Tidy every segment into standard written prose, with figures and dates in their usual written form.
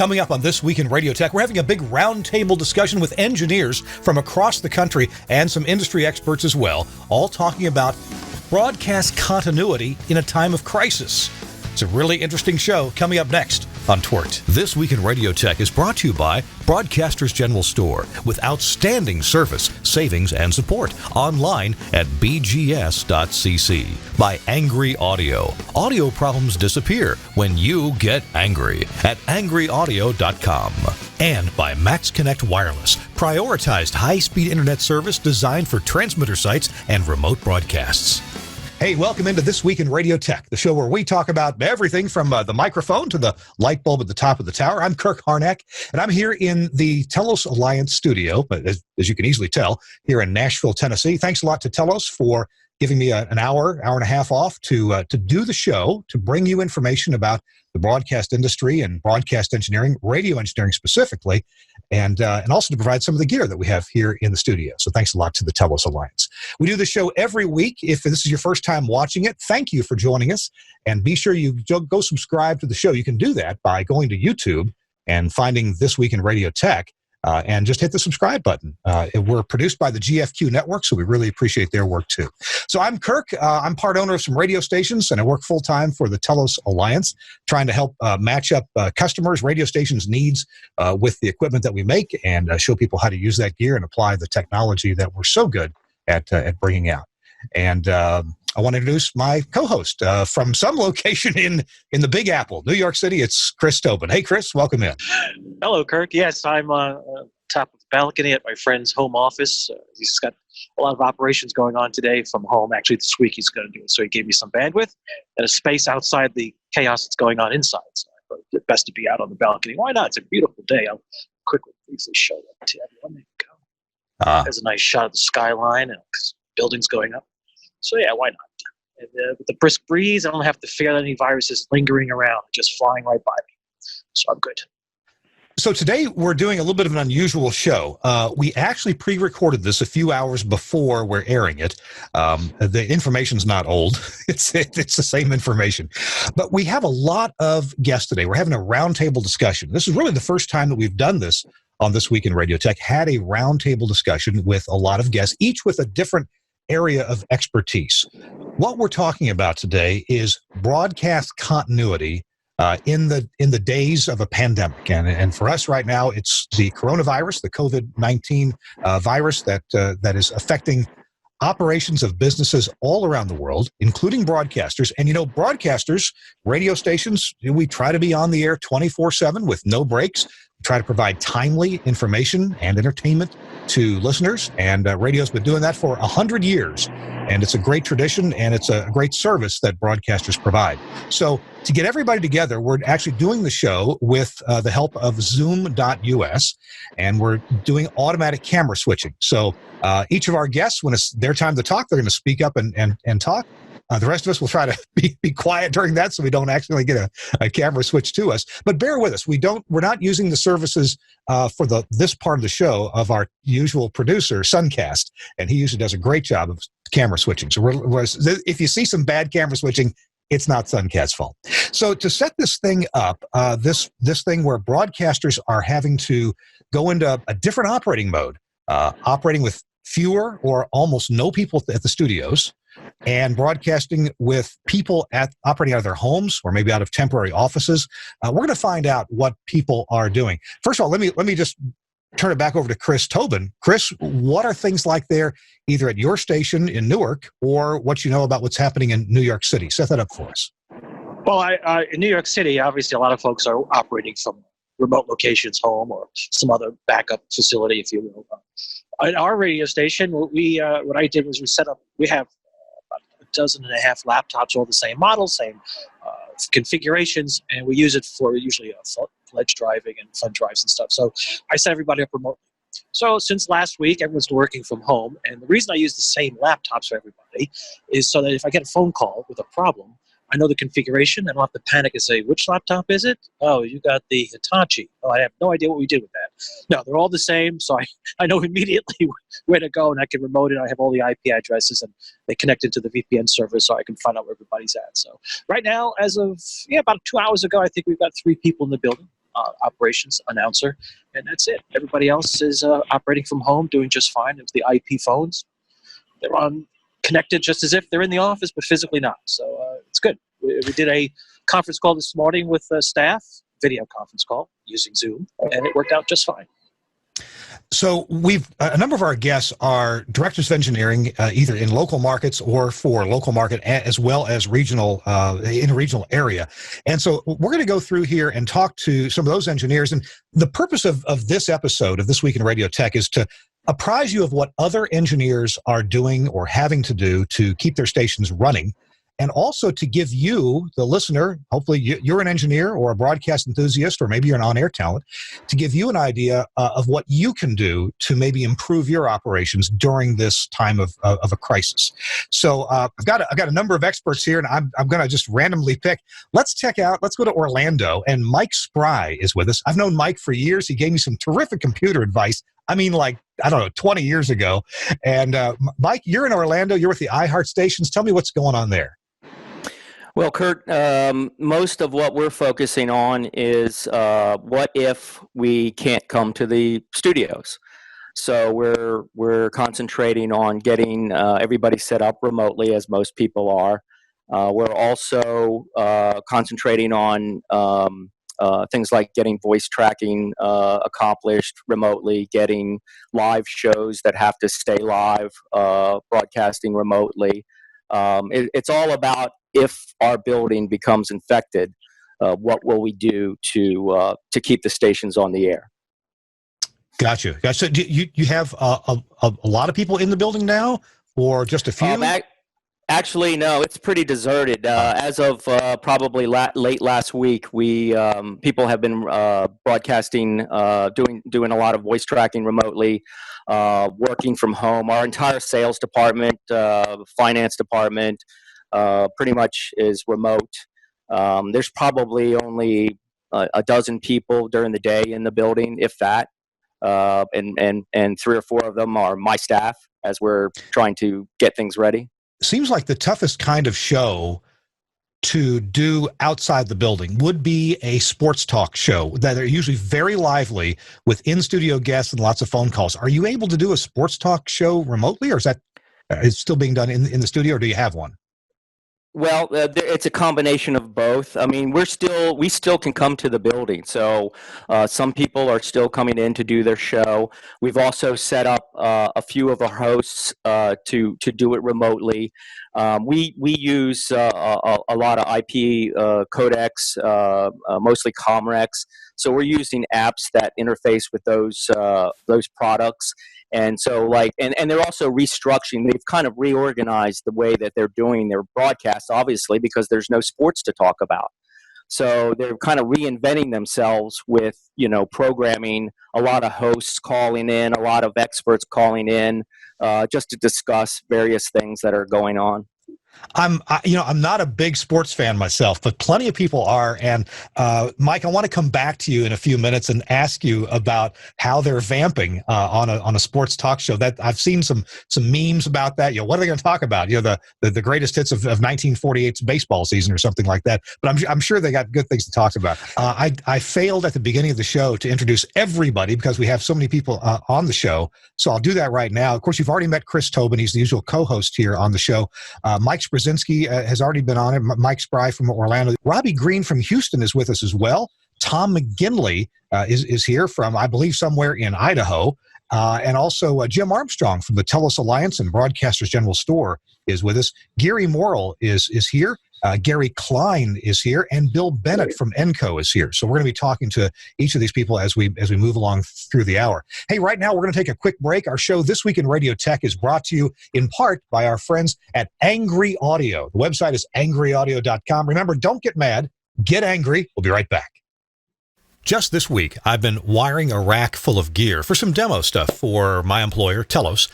Coming up on This Week in Radio Tech, we're having a big roundtable discussion with engineers from across the country and some industry experts as well, all talking about broadcast continuity in a time of crisis. It's a really interesting show coming up next on TWiRT. This Week in Radio Tech is brought to you by Broadcasters General Store with outstanding service, savings, and support. Online at bgs.cc. By Angry Audio. Audio problems disappear when you get angry at angryaudio.com. And by Max Connect Wireless, prioritized high-speed internet service designed for transmitter sites and remote broadcasts. Hey, welcome into This Week in Radio Tech, the show where we talk about everything from the microphone to the light bulb at the top of the tower. I'm Kirk Harnack, and I'm here in the Telos Alliance studio, as you can easily tell, here in Nashville, Tennessee. Thanks a lot to Telos for giving me an hour and a half off to do the show, to bring you information about the broadcast industry and broadcast engineering, radio engineering specifically, and also to provide some of the gear that we have here in the studio. So thanks a lot to the Telos Alliance. We do the show every week. If this is your first time watching it, thank you for joining us. And be sure you go subscribe to the show. You can do that by going to YouTube and finding This Week in Radio Tech. And just hit the subscribe button. We're produced by the GFQ Network, so we really appreciate their work too. So I'm Kirk. I'm part owner of some radio stations, and I work full-time for the Telos Alliance, trying to help match up customers, radio stations' needs with the equipment that we make, and show people how to use that gear and apply the technology that we're so good at bringing out. And I want to introduce my co-host from some location in the Big Apple, New York City. It's Chris Tobin. Hey, Chris, welcome in. Hello, Kirk. Yes, I'm top of the balcony at my friend's home office. He's got a lot of operations going on today from home. Actually, this week he's going to do it. So he gave me some bandwidth and a space outside the chaos that's going on inside. So I thought it's best to be out on the balcony. Why not? It's a beautiful day. I'll quickly briefly show that to everyone. There you go. There's a nice shot of the skyline and buildings going up. So yeah, why not? And, with the brisk breeze, I don't have to fear any viruses lingering around, just flying right by me. So I'm good. So today we're doing a little bit of an unusual show. We actually pre-recorded this a few hours before we're airing it. The information's not old. It's the same information. But we have a lot of guests today. We're having a roundtable discussion. This is really the first time that we've done this on This Week in Radio Tech, had a roundtable discussion with a lot of guests, each with a different area of expertise. What we're talking about today is broadcast continuity in the days of a pandemic, and for us right now, it's the coronavirus, the COVID-19 virus that is affecting operations of businesses all around the world, including broadcasters. And broadcasters, radio stations, we try to be on the air 24/7 with no breaks. We try to provide timely information and entertainment to listeners, and radio's been doing that for 100 years. And it's a great tradition, and it's a great service that broadcasters provide. So to get everybody together, we're actually doing the show with the help of Zoom.us, and we're doing automatic camera switching. So each of our guests, when it's their time to talk, they're going to speak up and talk. The rest of us will try to be quiet during that so we don't accidentally get a camera switch to us. But bear with us. We're not using the services for this part of the show of our usual producer, Suncast, and he usually does a great job of camera switching. So if you see some bad camera switching, it's not Suncast's fault. So to set this thing up, this thing where broadcasters are having to go into a different operating mode, operating with fewer or almost no people at the studios, and broadcasting with people operating out of their homes or maybe out of temporary offices. We're going to find out what people are doing. First of all, let me just turn it back over to Chris Tobin. Chris, what are things like there, either at your station in Newark or what you know about what's happening in New York City? Set that up for us. Well, in New York City, obviously a lot of folks are operating from remote locations, home or some other backup facility, if you will. At our radio station, what I did was we have about 12 laptops, all the same model, same configurations, and we use it for usually pledge driving and fund drives and stuff. So I set everybody up remotely. So since last week, everyone's working from home, and the reason I use the same laptops for everybody is so that if I get a phone call with a problem, I know the configuration. I don't have to panic and say, which laptop is it? Oh, you got the Hitachi. Oh, I have no idea what we did with that. No, they're all the same, so I know immediately where to go, and I can remote it. I have all the IP addresses, and they connect it to the VPN server so I can find out where everybody's at. So right now, as of about 2 hours ago, I think we've got 3 people in the building. operations announcer, and that's it. Everybody else is operating from home, doing just fine. It's the IP phones. They're on connected just as if they're in the office, but physically not. So it's good. We did a conference call this morning with staff, video conference call using Zoom, and it worked out just fine. So we've a number of our guests are directors of engineering, either in local markets or for local market, as well as regional in a regional area. And so we're going to go through here and talk to some of those engineers. And the purpose of this episode of This Week in Radio Tech is to apprise you of what other engineers are doing or having to do to keep their stations running, and also to give you, the listener, hopefully you're an engineer or a broadcast enthusiast, or maybe you're an on-air talent, to give you an idea of what you can do to maybe improve your operations during this time of a crisis. So I've got a number of experts here, and I'm going to just randomly pick. Let's go to Orlando, and Mike Spry is with us. I've known Mike for years. He gave me some terrific computer advice. I mean, 20 years ago. And Mike, you're in Orlando. You're with the iHeart stations. Tell me what's going on there. Well, Kurt, most of what we're focusing on is what if we can't come to the studios. So we're concentrating on getting everybody set up remotely, as most people are. We're also concentrating on things like getting voice tracking accomplished remotely, getting live shows that have to stay live, broadcasting remotely. It's all about, if our building becomes infected, what will we do to keep the stations on the air? Gotcha. So do you have a lot of people in the building now, or just a few? Actually, no. It's pretty deserted. As of probably late last week, people have been broadcasting, doing a lot of voice tracking remotely, working from home. Our entire sales department, finance department, pretty much is remote. There's probably only a dozen people during the day in the building, if that, and 3 or 4 of them are my staff as we're trying to get things ready. Seems like the toughest kind of show to do outside the building would be a sports talk show that are usually very lively with in-studio guests and lots of phone calls. Are you able to do a sports talk show remotely, or is that it's still being done in the studio, or do you have one? Well, it's a combination of both. I mean, we still can come to the building. So some people are still coming in to do their show. We've also set up a few of our hosts to do it remotely. We use a lot of IP codecs, mostly Comrex. So we're using apps that interface with those products. And so and they're also restructuring. They've kind of reorganized the way that they're doing their broadcasts, obviously, because there's no sports to talk about. So they're kind of reinventing themselves with, programming, a lot of hosts calling in, a lot of experts calling in, just to discuss various things that are going on. I'm not a big sports fan myself, but plenty of people are. And Mike, I want to come back to you in a few minutes and ask you about how they're vamping on a sports talk show. That I've seen some memes about that. What are they going to talk about? The greatest hits of 1948's baseball season or something like that. But I'm sure they got good things to talk about. I failed at the beginning of the show to introduce everybody because we have so many people on the show. So I'll do that right now. Of course, you've already met Chris Tobin. He's the usual co-host here on the show. Mike Brzezinski has already been on it. Mike Spry from Orlando. Robbie Green from Houston is with us as well. Tom McGinley is here from, I believe, somewhere in Idaho. And also Jim Armstrong from the TELUS Alliance and Broadcasters General Store is with us. Gary Morrill is here. Gary Klein is here, and Bill Bennett from Enco is here. So we're going to be talking to each of these people as we move along through the hour. Hey, right now we're going to take a quick break. Our show This Week in Radio Tech is brought to you in part by our friends at Angry Audio. The website is angryaudio.com. Remember, don't get mad, get angry. We'll be right back. Just this week, I've been wiring a rack full of gear for some demo stuff for my employer, TELUS,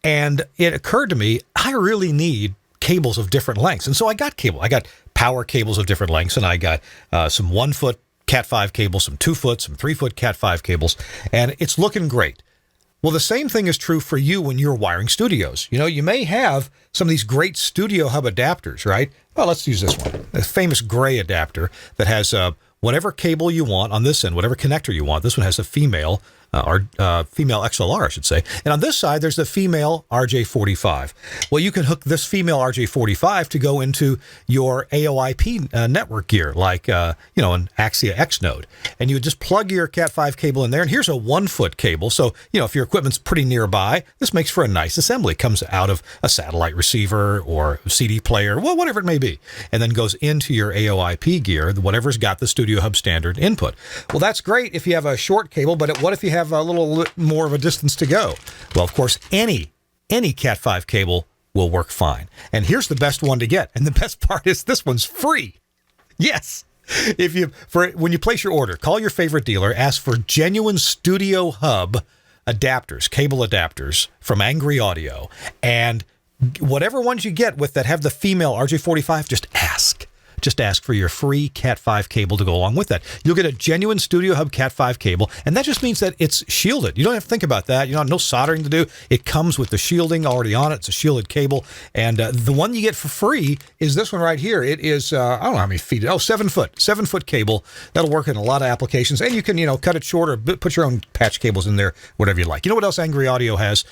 and it occurred to me I really need cables of different lengths. And so I got cable. I got power cables of different lengths, and I got some 1-foot Cat5 cables, some 2-foot, some 3-foot Cat5 cables, and it's looking great. Well, the same thing is true for you when you're wiring studios. You may have some of these great Studio Hub adapters, right? Well, let's use this one, a famous gray adapter that has whatever cable you want on this end, whatever connector you want. This one has a female female XLR, I should say. And on this side, there's the female RJ45. Well, you can hook this female RJ45 to go into your AOIP network gear, like, an Axia X node. And you would just plug your Cat5 cable in there. And here's a 1-foot cable. So, if your equipment's pretty nearby, this makes for a nice assembly. It comes out of a satellite receiver or CD player, well, whatever it may be, and then goes into your AOIP gear, whatever's got the Studio Hub standard input. Well, that's great if you have a short cable, but what if you have a little more of a distance to go? Well, of course, any Cat5 cable will work fine. And here's the best one to get. And the best part is this one's free. Yes. When you place your order, call your favorite dealer, ask for genuine Studio Hub adapters, cable adapters from Angry Audio. And whatever ones you get with that have the female RJ45, just ask. Just ask for your free Cat5 cable to go along with that. You'll get a genuine Studio Hub Cat5 cable, and that just means that it's shielded. You don't have to think about that. No soldering to do. It comes with the shielding already on it. It's a shielded cable, and the one you get for free is this one right here. It is, I don't know how many feet. 7-foot cable. That'll work in a lot of applications, and you can, cut it short or put your own patch cables in there, whatever you like. You know what else Angry Audio has?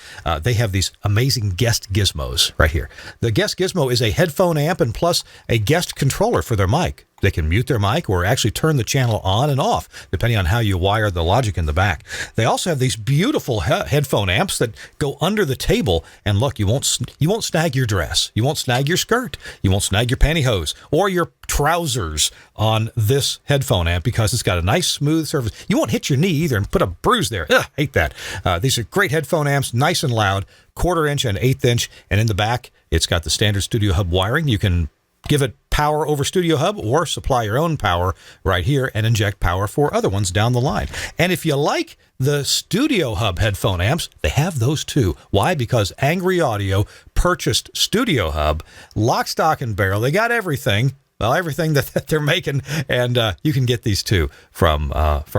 They have these amazing guest gizmos right here. The guest gizmo is a headphone amp and plus a guest controller for their mic. They can mute their mic or actually turn the channel on and off, depending on how you wire the logic in the back. They also have these beautiful headphone amps that go under the table. And look, you won't snag your dress. You won't snag your skirt. You won't snag your pantyhose or your trousers on this headphone amp because it's got a nice smooth surface. You won't hit your knee either and put a bruise there. Ugh, hate that. These are great headphone amps, nice and loud, 1/4 inch and 1/8 inch. And in the back, it's got the standard Studio Hub wiring. You can give it power over Studio Hub or supply your own power right here and inject power for other ones down the line. And if you like the Studio Hub headphone amps, they have those too. Why? Because Angry Audio purchased Studio Hub, lock, stock, and barrel. They got everything. Well, everything that they're making, and you can get these too from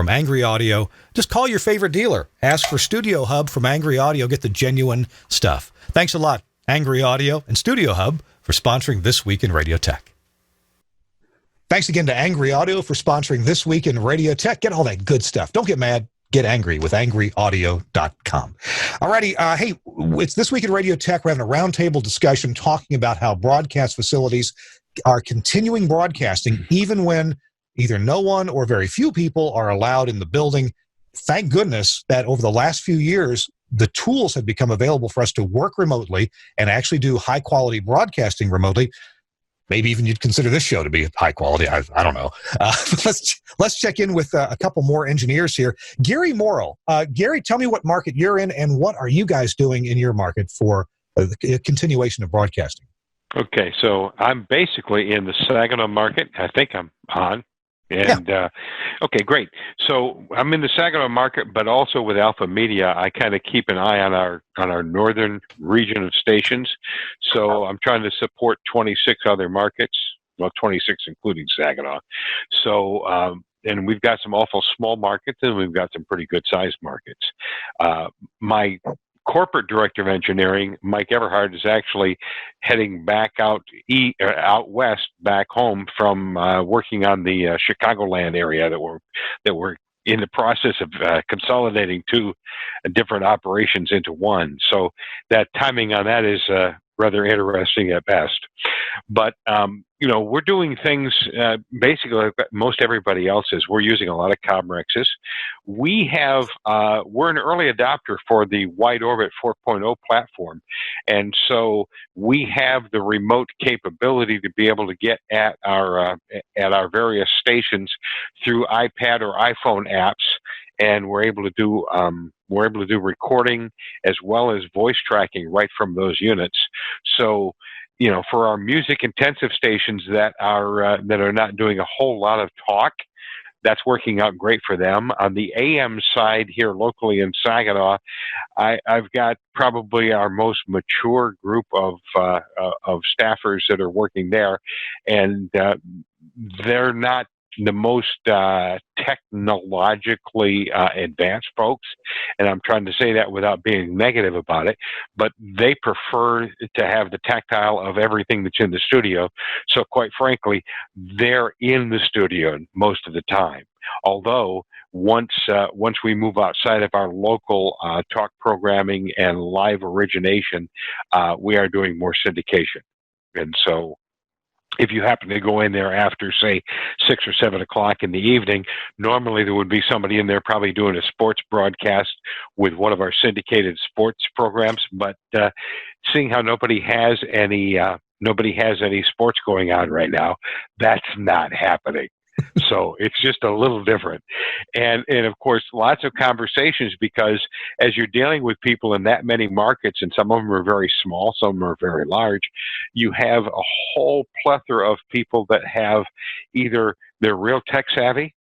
Angry Audio. Just call your favorite dealer. Ask for Studio Hub from Angry Audio. Get the genuine stuff. Thanks a lot, Angry Audio and Studio Hub, for sponsoring This Week in Radio Tech. Thanks again to Angry Audio for sponsoring This Week in Radio Tech. Get all that good stuff. Don't get mad. Get angry with angryaudio.com. Alrighty, hey, it's This Week in Radio Tech. We're having a roundtable discussion talking about how broadcast facilities are continuing broadcasting even when either no one or very few people are allowed in the building. Thank goodness that over the last few years, the tools have become available for us to work remotely and actually do high-quality broadcasting remotely. Maybe even you'd consider this show to be high quality. I don't know. Let's check in with a couple more engineers here. Gary Morrill. Gary, tell me what market you're in and what are you guys doing in your market for the continuation of broadcasting? Okay, so I'm basically in the Saginaw market. I think I'm on. And yeah. Okay, great. So I'm in the Saginaw market, but also with Alpha Media, I kind of keep an eye on our northern region of stations. So I'm trying to support 26 other markets, well, 26 including Saginaw. So and we've got some awful small markets, and we've got some pretty good sized markets. My corporate director of engineering, Mike Everhart, is actually heading back out west, back home from working on the Chicagoland area that we're in the process of consolidating two different operations into one. So that timing on that is rather interesting at best. But we're doing things basically like most everybody else is. We're using a lot of Comrexes. We're an early adopter for the Wide Orbit 4.0 platform, and so we have the remote capability to be able to get at our various stations through iPad or iPhone apps, and we're able to do recording as well as voice tracking right from those units. So, for our music intensive stations that are not doing a whole lot of talk, that's working out great for them. On the AM side here locally in Saginaw, I've got probably our most mature group of staffers that are working there, and they're not technologically advanced folks, and I'm trying to say that without being negative about it, but they prefer to have the tactile of everything that's in the studio. So quite frankly, they're in the studio most of the time. Although once we move outside of our local talk programming and live origination, we are doing more syndication. And so if you happen to go in there after, say, 6 or 7 o'clock in the evening, normally there would be somebody in there probably doing a sports broadcast with one of our syndicated sports programs. But seeing how nobody has any sports going on right now, that's not happening. So it's just a little different. And of course, lots of conversations, because as you're dealing with people in that many markets, and some of them are very small, some of them are very large, you have a whole plethora of people that have either they're real tech savvy,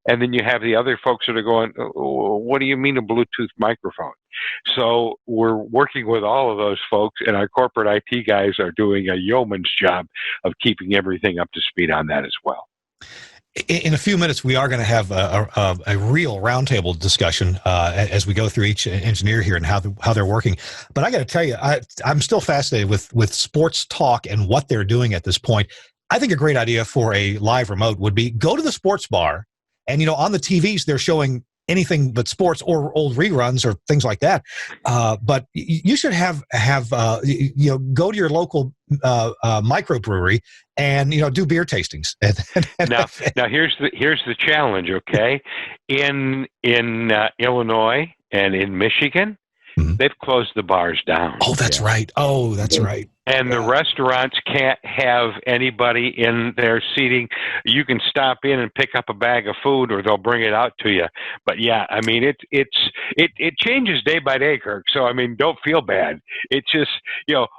and then you have the other folks that are going, oh, what do you mean a Bluetooth microphone? So we're working with all of those folks, and our corporate IT guys are doing a yeoman's job of keeping everything up to speed on that as well. In a few minutes, we are going to have a real roundtable discussion as we go through each engineer here and how they're working. But I got to tell you, I'm still fascinated with sports talk and what they're doing at this point. I think a great idea for a live remote would be go to the sports bar, and on the TVs they're showing anything but sports or old reruns or things like that. But you should have go to your local microbrewery and do beer tastings. Now here's the challenge. Okay, in Illinois and in Michigan, they've closed the bars down. Oh, that's right. Oh, that's right. And the restaurants can't have anybody in their seating. You can stop in and pick up a bag of food, or they'll bring it out to you. But yeah, I mean, it changes day by day, Kirk. So I mean, don't feel bad. It's just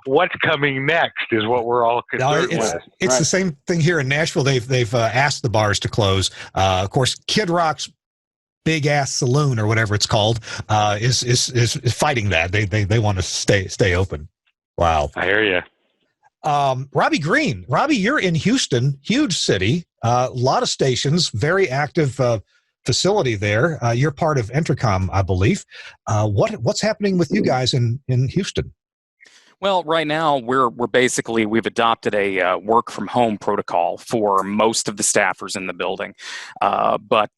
what's coming next is what we're all concerned with. It's the same thing here in Nashville. They've asked the bars to close. Of course, Kid Rock's Big Ass Saloon, or whatever it's called, is fighting that. They want to stay open. Wow. I hear you. Robbie Green. Robbie, you're in Houston, huge city, a lot of stations, very active facility there. You're part of Entercom, I believe. What's happening with you guys in Houston? Well, right now we've adopted a work from home protocol for most of the staffers in the building, but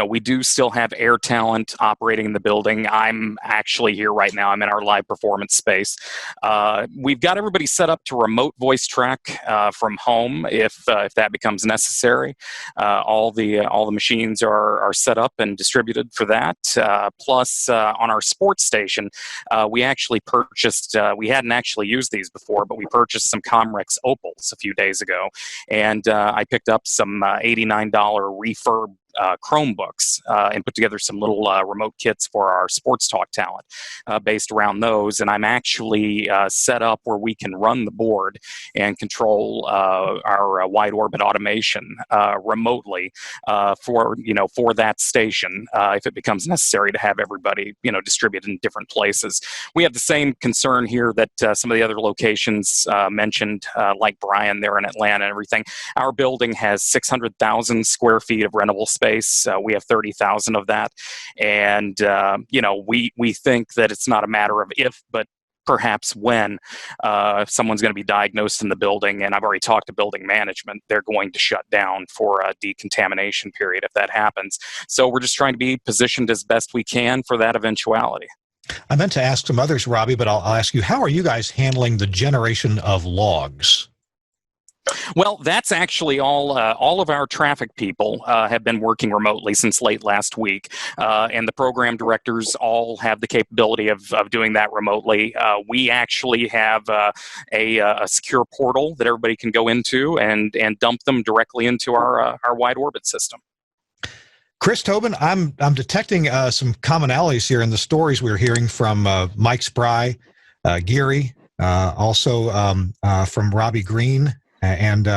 we do still have air talent operating in the building. I'm actually here right now. I'm in our live performance space. We've got everybody set up to remote voice track from home if that becomes necessary. All the machines are set up and distributed for that. Plus, on our sports station, we actually purchased. We hadn't actually used these before, but we purchased some Comrex Opals a few days ago, and I picked up some $89 refurb Chromebooks and put together some little remote kits for our sports talk talent based around those. And I'm actually set up where we can run the board and control our wide orbit automation remotely for that station if it becomes necessary to have everybody distributed in different places. We have the same concern here that some of the other locations mentioned, like Brian there in Atlanta and everything. Our building has 600,000 square feet of rentable space. We have 30,000 of that. And, we think that it's not a matter of if, but perhaps when someone's going to be diagnosed in the building. And I've already talked to building management. They're going to shut down for a decontamination period if that happens. So we're just trying to be positioned as best we can for that eventuality. I meant to ask some others, Robbie, but I'll ask you, how are you guys handling the generation of logs? Well, that's actually all of our traffic people have been working remotely since late last week, and the program directors all have the capability of doing that remotely. We actually have a secure portal that everybody can go into and dump them directly into our wide orbit system. Chris Tobin, I'm detecting some commonalities here in the stories we're hearing from Mike Spry, Geary, also from Robbie Green. And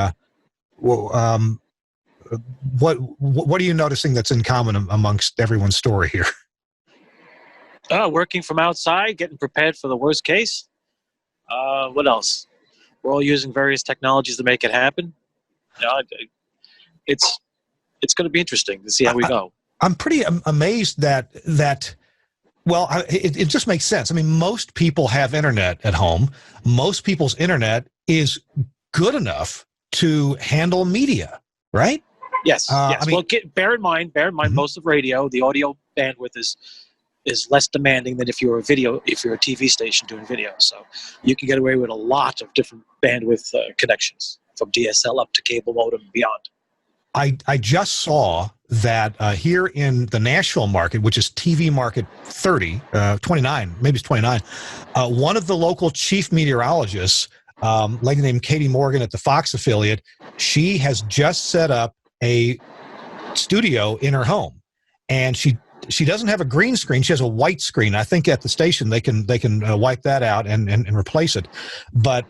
what are you noticing that's in common amongst everyone's story here? Working from outside, getting prepared for the worst case. What else? We're all using various technologies to make it happen. it's going to be interesting to see how we go. I'm pretty amazed that. Well, it just makes sense. I mean, most people have internet at home. Most people's internet is good enough to handle media, right? Yes. Yes. I mean, Well, bear in mind, most of radio, the audio bandwidth is less demanding than if you're a TV station doing video. So you can get away with a lot of different bandwidth connections, from DSL up to cable modem and beyond. I just saw that here in the Nashville market, which is TV market 29, maybe it's 29, one of the local chief meteorologists, lady named Katie Morgan at the Fox affiliate, she has just set up a studio in her home, and she doesn't have a green screen. She has a white screen. I think at the station they can wipe that out and replace it. But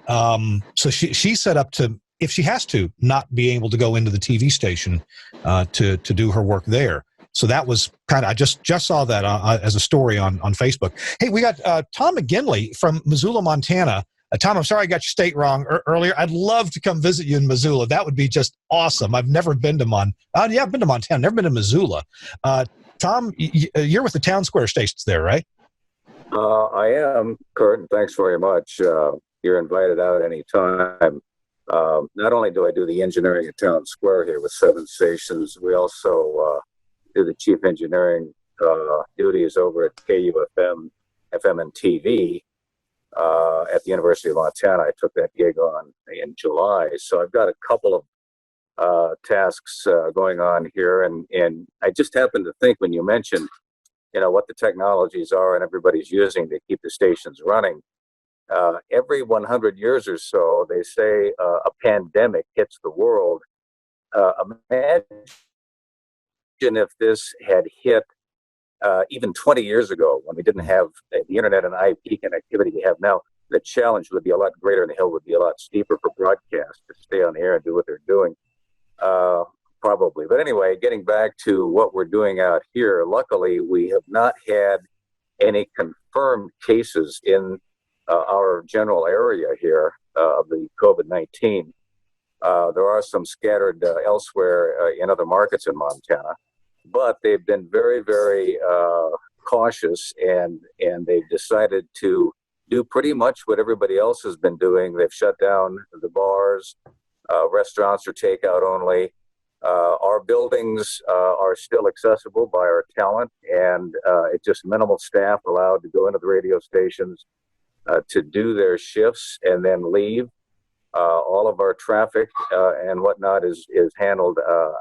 so she set up to, if she has to, not be able to go into the TV station to do her work there. So that was kind of, I just saw that as a story on Facebook. Hey, we got Tom McGinley from Missoula, Montana. Tom, I'm sorry I got your state wrong earlier. I'd love to come visit you in Missoula. That would be just awesome. I've never been to I've been to Montana, never been to Missoula. Tom, you're with the Town Square stations there, right? I am, Kurt, and thanks very much. You're invited out anytime. Not only do I do the engineering at Town Square here with 7 stations, we also do the chief engineering duties over at KUFM, FM and TV at the University of Montana. I took that gig on in July, so I've got a couple of tasks going on here, and I just happened to think when you mentioned, what the technologies are and everybody's using to keep the stations running. Every 100 years or so, they say a pandemic hits the world. Imagine if this had hit even 20 years ago, when we didn't have the internet and IP connectivity we have now. The challenge would be a lot greater and the hill would be a lot steeper for broadcast to stay on the air and do what they're doing. Probably. But anyway, getting back to what we're doing out here, luckily we have not had any confirmed cases in our general area here of the COVID-19. There are some scattered elsewhere in other markets in Montana, but they've been very, very cautious, and they've decided to do pretty much what everybody else has been doing. They've shut down the bars, restaurants are takeout only. Our buildings are still accessible by our talent, and it's just minimal staff allowed to go into the radio stations to do their shifts and then leave. All of our traffic and whatnot is handled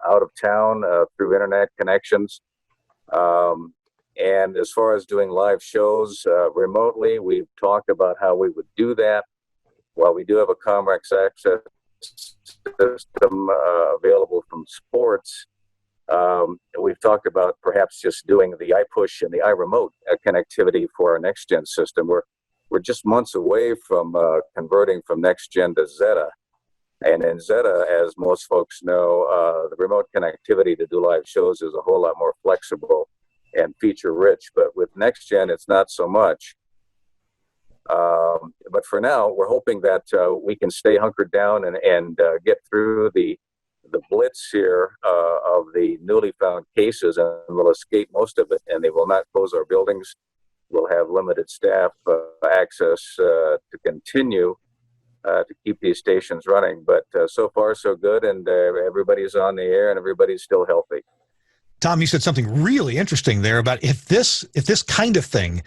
out of town through internet connections. And as far as doing live shows remotely, we've talked about how we would do that. While we do have a Comrex access system available from sports, we've talked about perhaps just doing the iPush and the iRemote connectivity for our next-gen system. We're just months away from converting from next-gen to Zeta. And in Zeta, as most folks know, the remote connectivity to do live shows is a whole lot more flexible and feature-rich. But with next-gen, it's not so much. But for now, we're hoping that we can stay hunkered down and get through the blitz here of the newly found cases, and we'll escape most of it, and they will not close our buildings. We'll have limited staff access to continue to keep these stations running. But so far, so good, and everybody's on the air, and everybody's still healthy. Tom, you said something really interesting there about if this kind of thing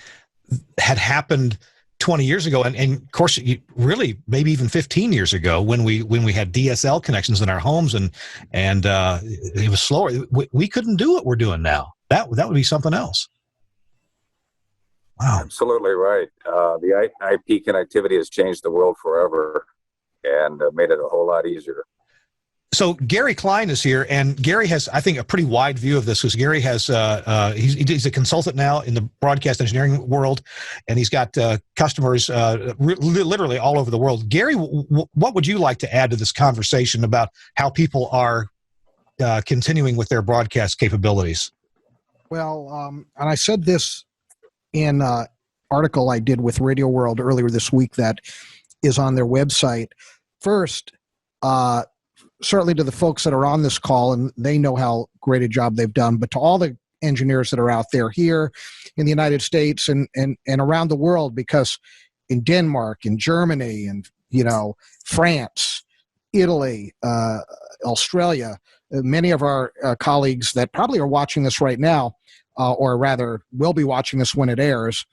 had happened 20 years ago, and of course, really maybe even 15 years ago, when we had DSL connections in our homes, and it was slower, we couldn't do what we're doing now. That would be something else. Wow, absolutely right. The IP connectivity has changed the world forever and made it a whole lot easier. So Gary Klein is here, and Gary has, I think, a pretty wide view of this, because Gary has he's a consultant now in the broadcast engineering world, and he's got customers literally all over the world. Gary, what would you like to add to this conversation about how people are continuing with their broadcast capabilities? Well, and I said this in an article I did with Radio World earlier this week that is on their website. First, certainly to the folks that are on this call, and they know how great a job they've done. But to all the engineers that are out there here in the United States and around the world, because in Denmark, in Germany, and France, Italy, Australia, many of our colleagues that probably are watching this right now, or rather will be watching this when it airs,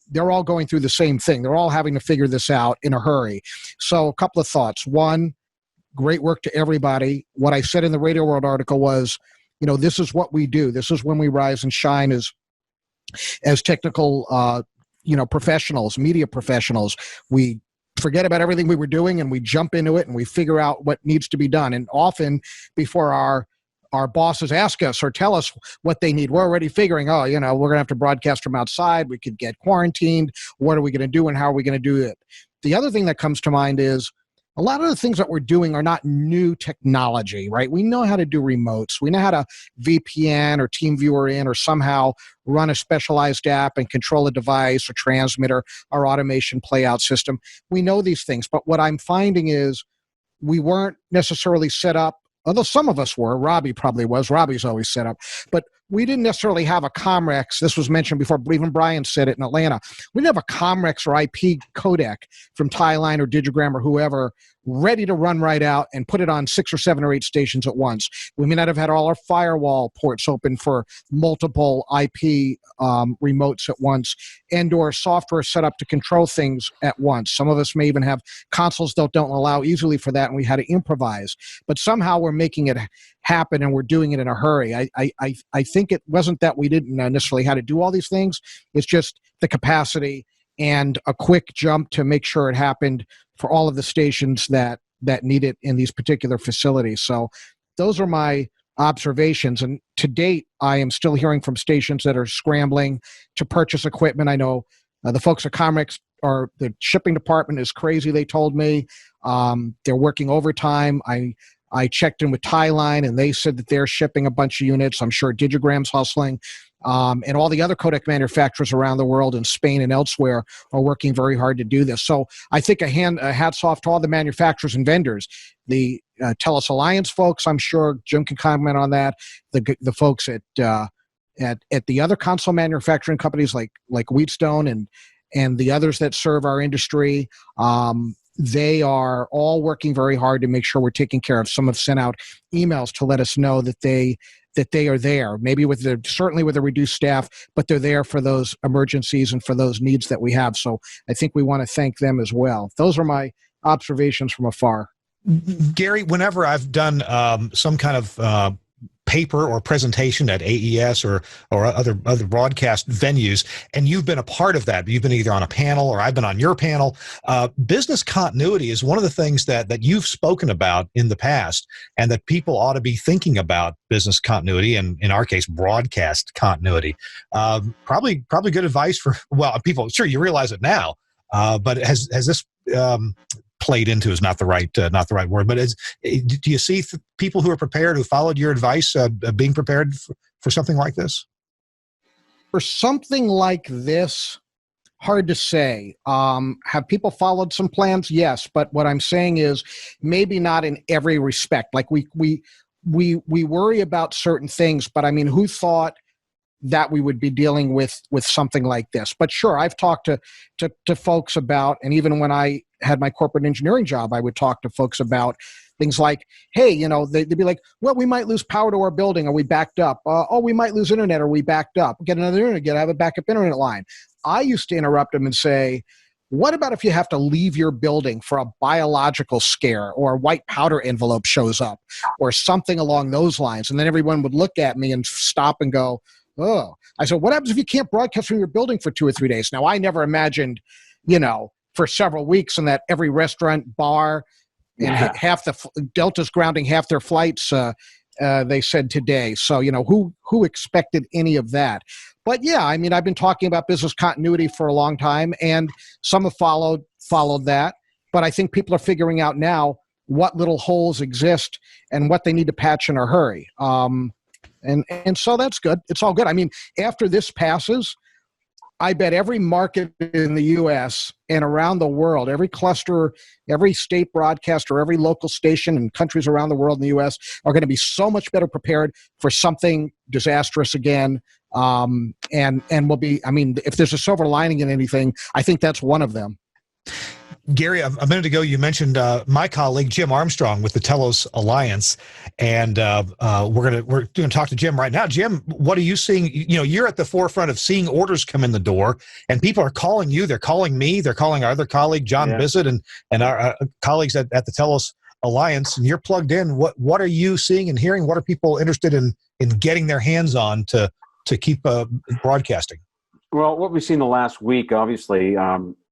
they're all going through the same thing. They're all having to figure this out in a hurry. So a couple of thoughts. One, great work to everybody. What I said in the Radio World article was, this is what we do. This is when we rise and shine as technical, professionals, media professionals. We forget about everything we were doing and we jump into it and we figure out what needs to be done. And often before our bosses ask us or tell us what they need, we're already figuring, we're going to have to broadcast from outside. We could get quarantined. What are we going to do and how are we going to do it? The other thing that comes to mind is a lot of the things that we're doing are not new technology, right? We know how to do remotes. We know how to VPN or TeamViewer in or somehow run a specialized app and control a device or transmitter or automation playout system. We know these things, but what I'm finding is we weren't necessarily set up, although some of us were. Robbie probably was. Robbie's always set up. But we didn't necessarily have a Comrex. This was mentioned before. Even Brian said it in Atlanta. We didn't have a Comrex or IP codec from Tyline or Digigram or whoever ready to run right out and put it on 6 or 7 or 8 stations at once. We may not have had all our firewall ports open for multiple IP remotes at once and or software set up to control things at once. Some of us may even have consoles that don't allow easily for that, and we had to improvise. But somehow we're making it happen, and we're doing it in a hurry. I think it wasn't that we didn't necessarily how to do all these things. It's just the capacity and a quick jump to make sure it happened for all of the stations that need it in these particular facilities. So those are my observations. And to date, I am still hearing from stations that are scrambling to purchase equipment. I know the folks at Comrex or the shipping department is crazy, they told me. They're working overtime. I checked in with Tyline, and they said that they're shipping a bunch of units. I'm sure Digigram's hustling. And all the other codec manufacturers around the world in Spain and elsewhere are working very hard to do this. So I think a hats off to all the manufacturers and vendors. The TELUS Alliance folks, I'm sure Jim can comment on that. The folks at the other console manufacturing companies like Wheatstone and the others that serve our industry. They are all working very hard to make sure we're taking care of. Some have sent out emails to let us know that they are there, maybe certainly with a reduced staff, but they're there for those emergencies and for those needs that we have. So I think we want to thank them as well. Those are my observations from afar. Gary, whenever I've done some kind of paper or presentation at AES or other broadcast venues, and you've been a part of that. You've been either on a panel or I've been on your panel. Business continuity is one of the things that you've spoken about in the past, and that people ought to be thinking about business continuity, and in our case, broadcast continuity. Probably good advice for people. Sure, you realize it now, but has this played into is not the right word, but do you see people who are prepared, who followed your advice, being prepared for something like this? For something like this, hard to say. Have people followed some plans? Yes, but what I'm saying is maybe not in every respect. Like we worry about certain things, but I mean, who thought that we would be dealing with something like this? But sure, I've talked to folks about, and even when I had my corporate engineering job, I would talk to folks about things like, hey, they'd be like, well, we might lose power to our building. Are we backed up? We might lose internet. Are we backed up? Get another internet. Have a backup internet line. I used to interrupt them and say, what about if you have to leave your building for a biological scare, or a white powder envelope shows up, or something along those lines? And then everyone would look at me and stop and go, oh. I said, what happens if you can't broadcast from your building for 2 or 3 days? Now, I never imagined, for several weeks, and that every restaurant, bar, and half the Delta's grounding half their flights, they said today. So, who expected any of that? But yeah, I mean, I've been talking about business continuity for a long time, and some have followed that. But I think people are figuring out now what little holes exist and what they need to patch in a hurry. And so that's good. It's all good. I mean, after this passes, I bet every market in the U.S. and around the world, every cluster, every state broadcaster, every local station in countries around the world in the U.S. are going to be so much better prepared for something disastrous again. And will be, I mean, if there's a silver lining in anything, I think that's one of them. Gary, a minute ago, you mentioned my colleague, Jim Armstrong with the Telos Alliance, and we're going to talk to Jim right now. Jim, what are you seeing? You know, you're at the forefront of seeing orders come in the door, and people are calling you. They're calling me. They're calling our other colleague, John Bissett, and our colleagues at the Telos Alliance, and you're plugged in. What are you seeing and hearing? What are people interested in getting their hands on to keep broadcasting? Well, what we've seen the last week, obviously,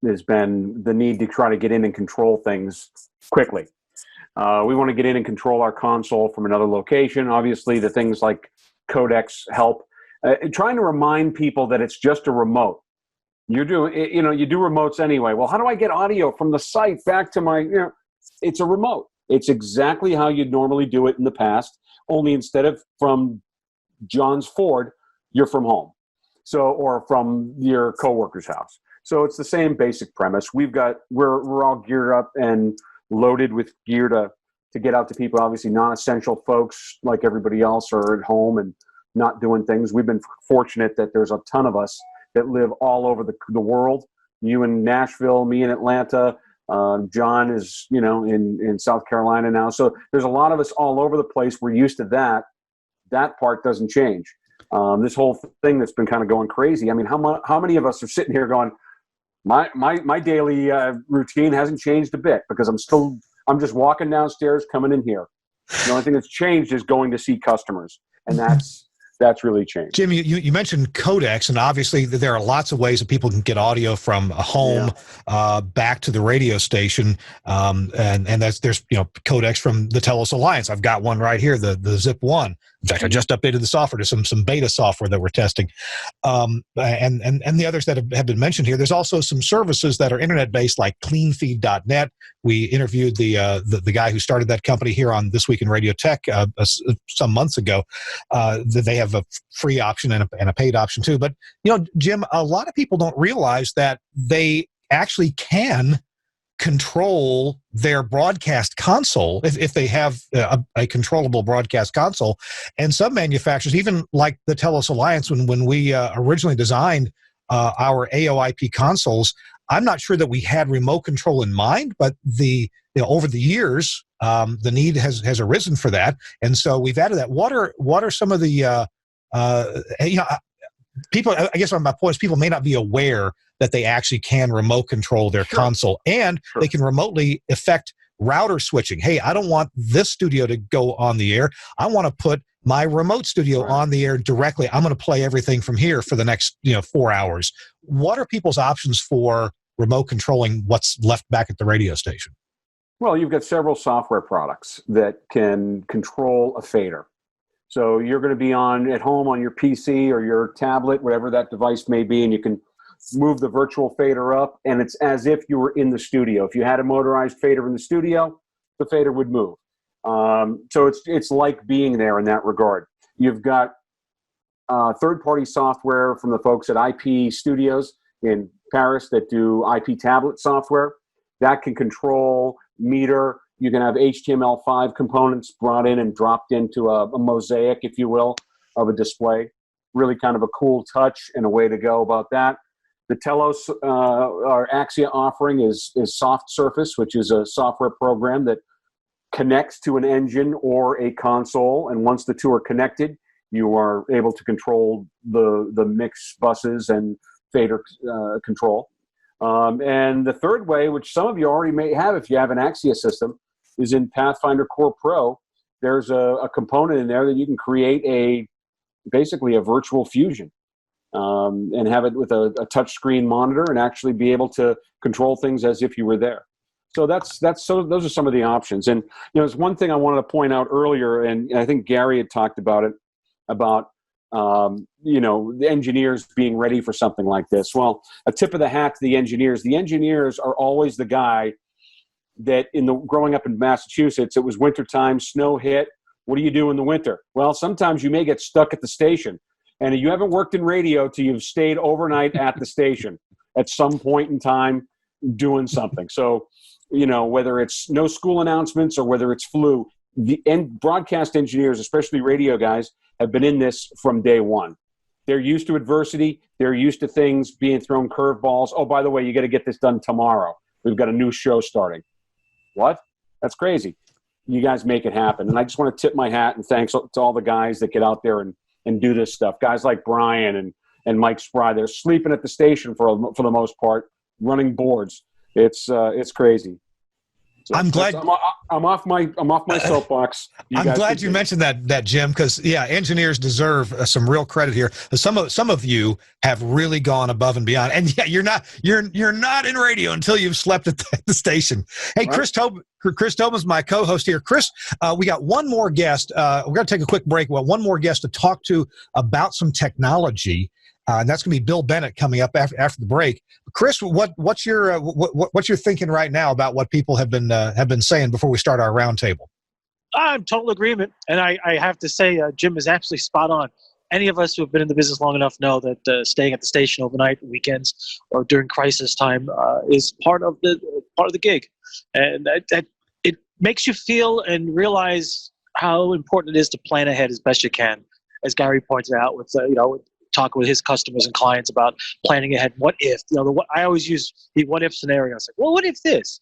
has been the need to try to get in and control things quickly. We want to get in and control our console from another location. Obviously, the things like codecs help. Trying to remind people that it's just a remote. You do remotes anyway. Well, how do I get audio from the site back to my, it's a remote. It's exactly how you'd normally do it in the past, only instead of from John's Ford, you're from home. So, or from your coworker's house. So it's the same basic premise. We're all geared up and loaded with gear to get out to people. Obviously, non-essential folks like everybody else are at home and not doing things. We've been fortunate that there's a ton of us that live all over the world. You in Nashville, me in Atlanta. John is in South Carolina now. So there's a lot of us all over the place. We're used to that. That part doesn't change. This whole thing that's been kind of going crazy. I mean, how many of us are sitting here going, my daily routine hasn't changed a bit because I'm just walking downstairs, coming in here. The only thing that's changed is going to see customers, and that's really changed. Jim, you mentioned codecs, and obviously there are lots of ways that people can get audio from a home back to the radio station, and there's codecs from the Telos Alliance. I've got one right here, the Zip One. In fact, I just updated the software to some beta software that we're testing, and the others that have been mentioned here. There's also some services that are internet based, like CleanFeed.net. We interviewed the guy who started that company here on This Week in Radio Tech some months ago. They have a free option and a paid option too. But Jim, a lot of people don't realize that they actually can control their broadcast console if they have a controllable broadcast console. And some manufacturers, even like the Telos Alliance, when we originally designed our AOIP consoles, I'm not sure that we had remote control in mind, but over the years, the need has arisen for that, and so we've added that. What are some of the people? I guess my point is people may not be aware that they actually can remote control their console, and they can remotely affect router switching. Hey, I don't want this studio to go on the air. I want to put my remote studio on the air directly. I'm going to play everything from here for the next 4 hours. What are people's options for remote controlling what's left back at the radio station? Well, you've got several software products that can control a fader. So you're going to be at home on your PC or your tablet, whatever that device may be, and you can move the virtual fader up, and it's as if you were in the studio. If you had a motorized fader in the studio, the fader would move. So it's like being there in that regard. You've got third-party software from the folks at IP Studios in Paris that do IP tablet software that can control meter. You can have HTML5 components brought in and dropped into a mosaic, if you will, of a display. Really kind of a cool touch and a way to go about that. The Telos, our Axia offering is Soft Surface, which is a software program that connects to an engine or a console. And once the two are connected, you are able to control the mix buses and fader control. And the third way, which some of you already may have if you have an Axia system, is in Pathfinder Core Pro. There's a component in there that you can create basically a virtual fusion. And have it with a touchscreen monitor and actually be able to control things as if you were there. So those are some of the options. And there's one thing I wanted to point out earlier, and I think Gary had talked about it, about the engineers being ready for something like this. Well, a tip of the hat to the engineers. The engineers are always the guy that growing up in Massachusetts, it was wintertime, snow hit. What do you do in the winter? Well, sometimes you may get stuck at the station. And you haven't worked in radio till you've stayed overnight at the station at some point in time doing something. So, whether it's no school announcements or whether it's flu, broadcast engineers, especially radio guys, have been in this from day one. They're used to adversity. They're used to things being thrown curveballs. Oh, by the way, you got to get this done tomorrow. We've got a new show starting. What? That's crazy. You guys make it happen. And I just want to tip my hat and thanks to all the guys that get out there and do this stuff. Guys like Brian and Mike Spry, they're sleeping at the station for the most part, running boards. It's crazy. So I'm glad I'm off my soapbox. I'm glad you mentioned that, Jim, because engineers deserve some real credit here. Some of you have really gone above and beyond, and you're not in radio until you've slept at the station. Hey, right. Chris Tobin's my co-host here. Chris, we got one more guest. We're going to take a quick break. Well, one more guest to talk to about some technology. And that's going to be Bill Bennett coming up after the break. Chris, what's your thinking right now about what people have been saying before we start our roundtable? I'm total agreement, and I have to say, Jim is absolutely spot on. Any of us who have been in the business long enough know that staying at the station overnight, weekends, or during crisis time is part of the gig, and that it makes you feel and realize how important it is to plan ahead as best you can, as Gary pointed out with talking with his customers and clients about planning ahead. What if? I always use the what if scenario. It's like, well, what if this?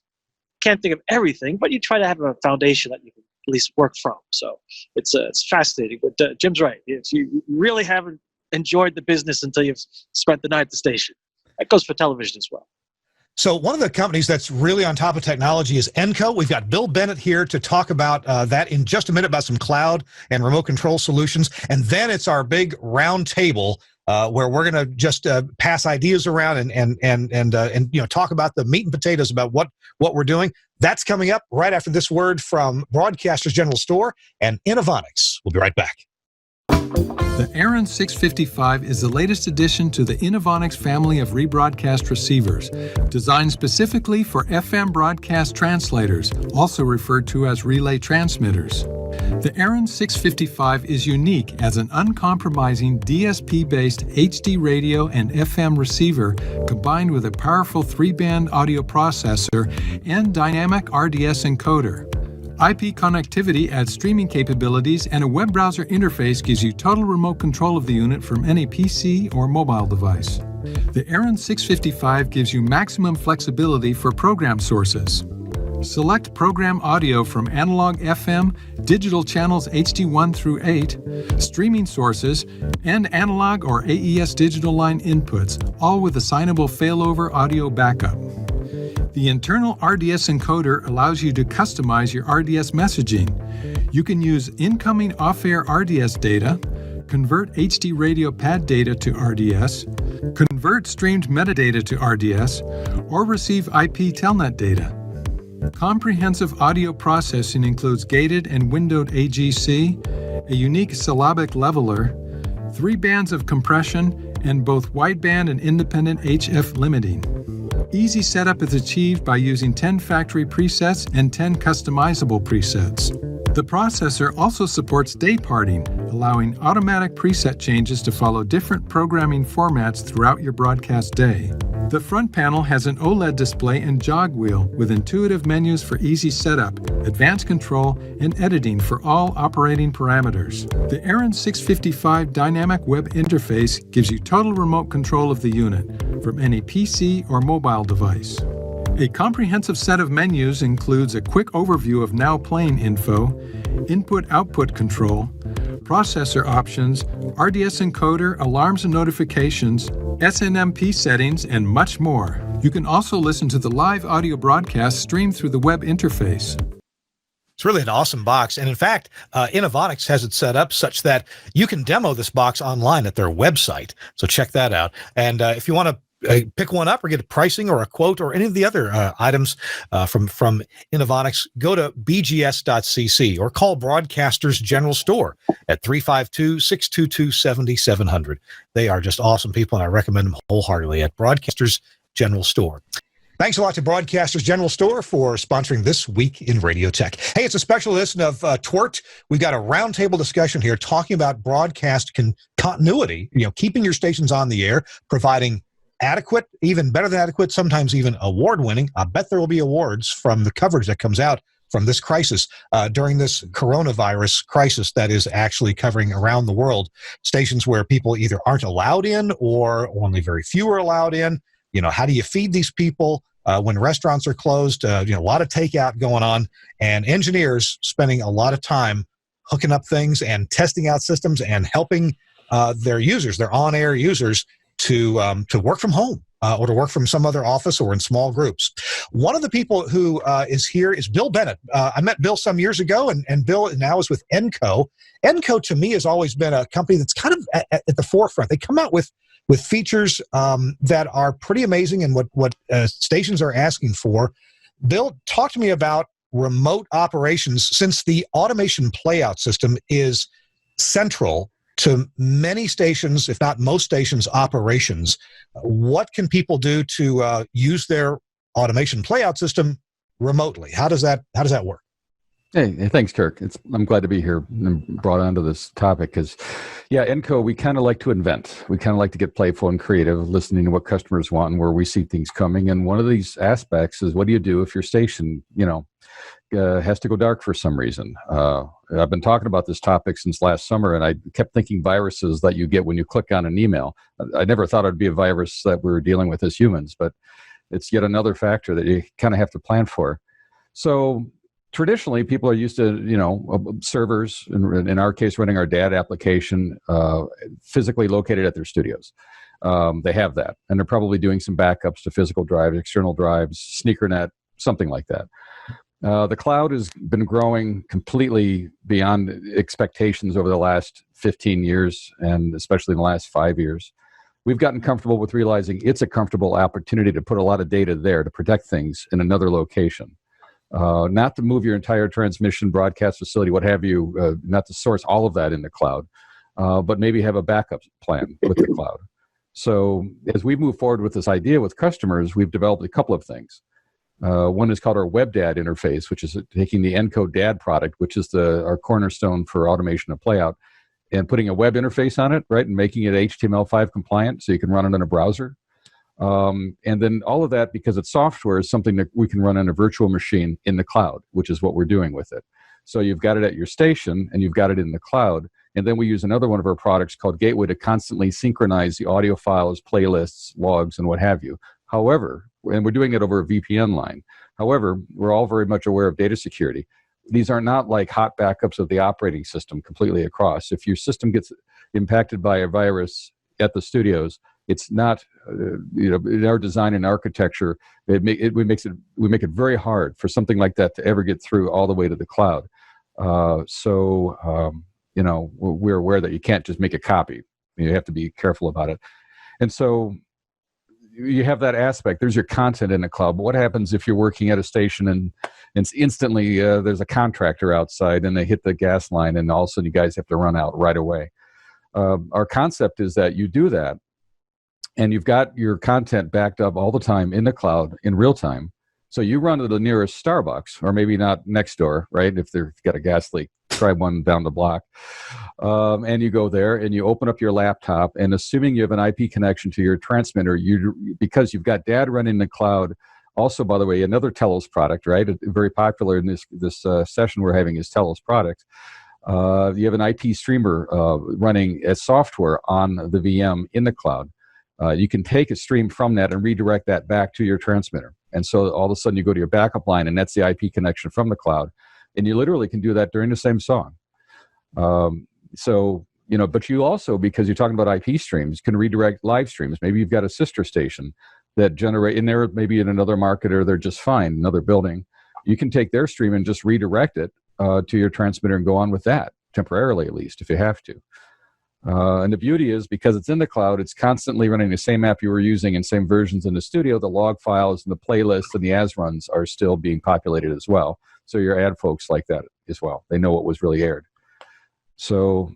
Can't think of everything, but you try to have a foundation that you can at least work from. So it's fascinating. But Jim's right. If you really haven't enjoyed the business until you've spent the night at the station, that goes for television as well. So one of the companies that's really on top of technology is Enco. We've got Bill Bennett here to talk about that in just a minute, about some cloud and remote control solutions. And then it's our big round table where we're going to just pass ideas around and talk about the meat and potatoes about what we're doing. That's coming up right after this word from Broadcasters General Store and Innovonics. We'll be right back. The Aaron 655 is the latest addition to the Innovonics family of rebroadcast receivers, designed specifically for FM broadcast translators, also referred to as relay transmitters. The Aaron 655 is unique as an uncompromising DSP-based HD radio and FM receiver combined with a powerful 3-band audio processor and dynamic RDS encoder. IP connectivity adds streaming capabilities, and a web browser interface gives you total remote control of the unit from any PC or mobile device. The Aaron 655 gives you maximum flexibility for program sources. Select program audio from analog FM, digital channels HD1 through 8, streaming sources, and analog or AES digital line inputs, all with assignable failover audio backup. The internal RDS encoder allows you to customize your RDS messaging. You can use incoming off-air RDS data, convert HD radio pad data to RDS, convert streamed metadata to RDS, or receive IP telnet data. Comprehensive audio processing includes gated and windowed AGC, a unique syllabic leveler, 3 bands of compression, and both wideband and independent HF limiting. Easy setup is achieved by using 10 factory presets and 10 customizable presets. The processor also supports day parting, allowing automatic preset changes to follow different programming formats throughout your broadcast day. The front panel has an OLED display and jog wheel with intuitive menus for easy setup, advanced control, and editing for all operating parameters. The Aaron 655 dynamic web interface gives you total remote control of the unit from any PC or mobile device. A comprehensive set of menus includes a quick overview of now playing info, input-output control, processor options, RDS encoder, alarms and notifications, SNMP settings, and much more. You can also listen to the live audio broadcast streamed through the web interface. It's really an awesome box. And in fact, Innovonics has it set up such that you can demo this box online at their website. So check that out. And if you want to pick one up or get a pricing or a quote or any of the other items from Innovonics, go to bgs.cc or call Broadcasters General Store at 352-622-7700. They are just awesome people, and I recommend them wholeheartedly at Broadcasters General Store. Thanks a lot to Broadcasters General Store for sponsoring This Week in Radio Tech. Hey, it's a special edition of TWiRT. We've got a roundtable discussion here talking about broadcast continuity, keeping your stations on the air, providing adequate, even better than adequate, sometimes even award-winning. I bet there will be awards from the coverage that comes out from this crisis during this coronavirus crisis that is actually covering around the world. Stations where people either aren't allowed in or only very few are allowed in. How do you feed these people when restaurants are closed? A lot of takeout going on, and engineers spending a lot of time hooking up things and testing out systems and helping their users, their on-air users, to work from home or to work from some other office or in small groups. One of the people who is here is Bill Bennett. I met Bill some years ago, and Bill now is with Enco. Enco, to me, has always been a company that's kind of at the forefront. They come out with features that are pretty amazing and what stations are asking for. Bill, talk to me about remote operations, since the automation playout system is central to many stations, if not most stations' operations. What can people do to use their automation playout system remotely? How does that work? Hey, thanks, Kirk. I'm glad to be here and brought onto this topic because, Enco, we kind of like to invent. We kind of like to get playful and creative, listening to what customers want and where we see things coming. And one of these aspects is, what do you do if your station, has to go dark for some reason? I've been talking about this topic since last summer, and I kept thinking viruses that you get when you click on an email. I never thought it'd be a virus that we're dealing with as humans, but it's yet another factor that you kind of have to plan for. So traditionally, people are used to, servers, in our case, running our DAD application, physically located at their studios. They have that, and they're probably doing some backups to physical drives, external drives, SneakerNet, something like that. The cloud has been growing completely beyond expectations over the last 15 years, and especially in the last 5 years. We've gotten comfortable with realizing it's a comfortable opportunity to put a lot of data there to protect things in another location. Not to move your entire transmission, broadcast facility, what have you, not to source all of that in the cloud, but maybe have a backup plan with the cloud. So as we move forward with this idea with customers, we've developed a couple of things. One is called our WebDAD interface, which is taking the Enco DAD product, which is our cornerstone for automation of playout, and putting a web interface on it, right, and making it HTML5 compliant so you can run it in a browser. And then all of that, because it's software, is something that we can run on a virtual machine in the cloud, which is what we're doing with it. So you've got it at your station, and you've got it in the cloud. And then we use another one of our products called Gateway to constantly synchronize the audio files, playlists, logs, and what have you. However, and we're doing it over a VPN line. However, we're all very much aware of data security. These are not like hot backups of the operating system completely across. If your system gets impacted by a virus at the studios, it's not, in our design and architecture, we make it very hard for something like that to ever get through all the way to the cloud. We're aware that you can't just make a copy. You have to be careful about it. And so you have that aspect. There's your content in the cloud. But what happens if you're working at a station and instantly there's a contractor outside and they hit the gas line and all of a sudden you guys have to run out right away? Our concept is that you do that and you've got your content backed up all the time in the cloud in real time. So you run to the nearest Starbucks, or maybe not next door, right? If they've got a gas leak, try one down the block. And you go there and you open up your laptop, and assuming you have an IP connection to your transmitter, because you've got DAD running in the cloud. Also, by the way, another Telos product, right? Very popular in this session we're having is Telos products. You have an IP streamer running as software on the VM in the cloud. You can take a stream from that and redirect that back to your transmitter. And so all of a sudden you go to your backup line, and that's the IP connection from the cloud. And you literally can do that during the same song. But you also, because you're talking about IP streams, can redirect live streams. Maybe you've got a sister station that generate in there, maybe in another market, or they're just fine, another building. You can take their stream and just redirect it to your transmitter and go on with that, temporarily at least, if you have to. And the beauty is, because it's in the cloud, it's constantly running the same app you were using and same versions in the studio. The log files and the playlists and the as runs are still being populated as well. So your ad folks like that as well. They know what was really aired. So,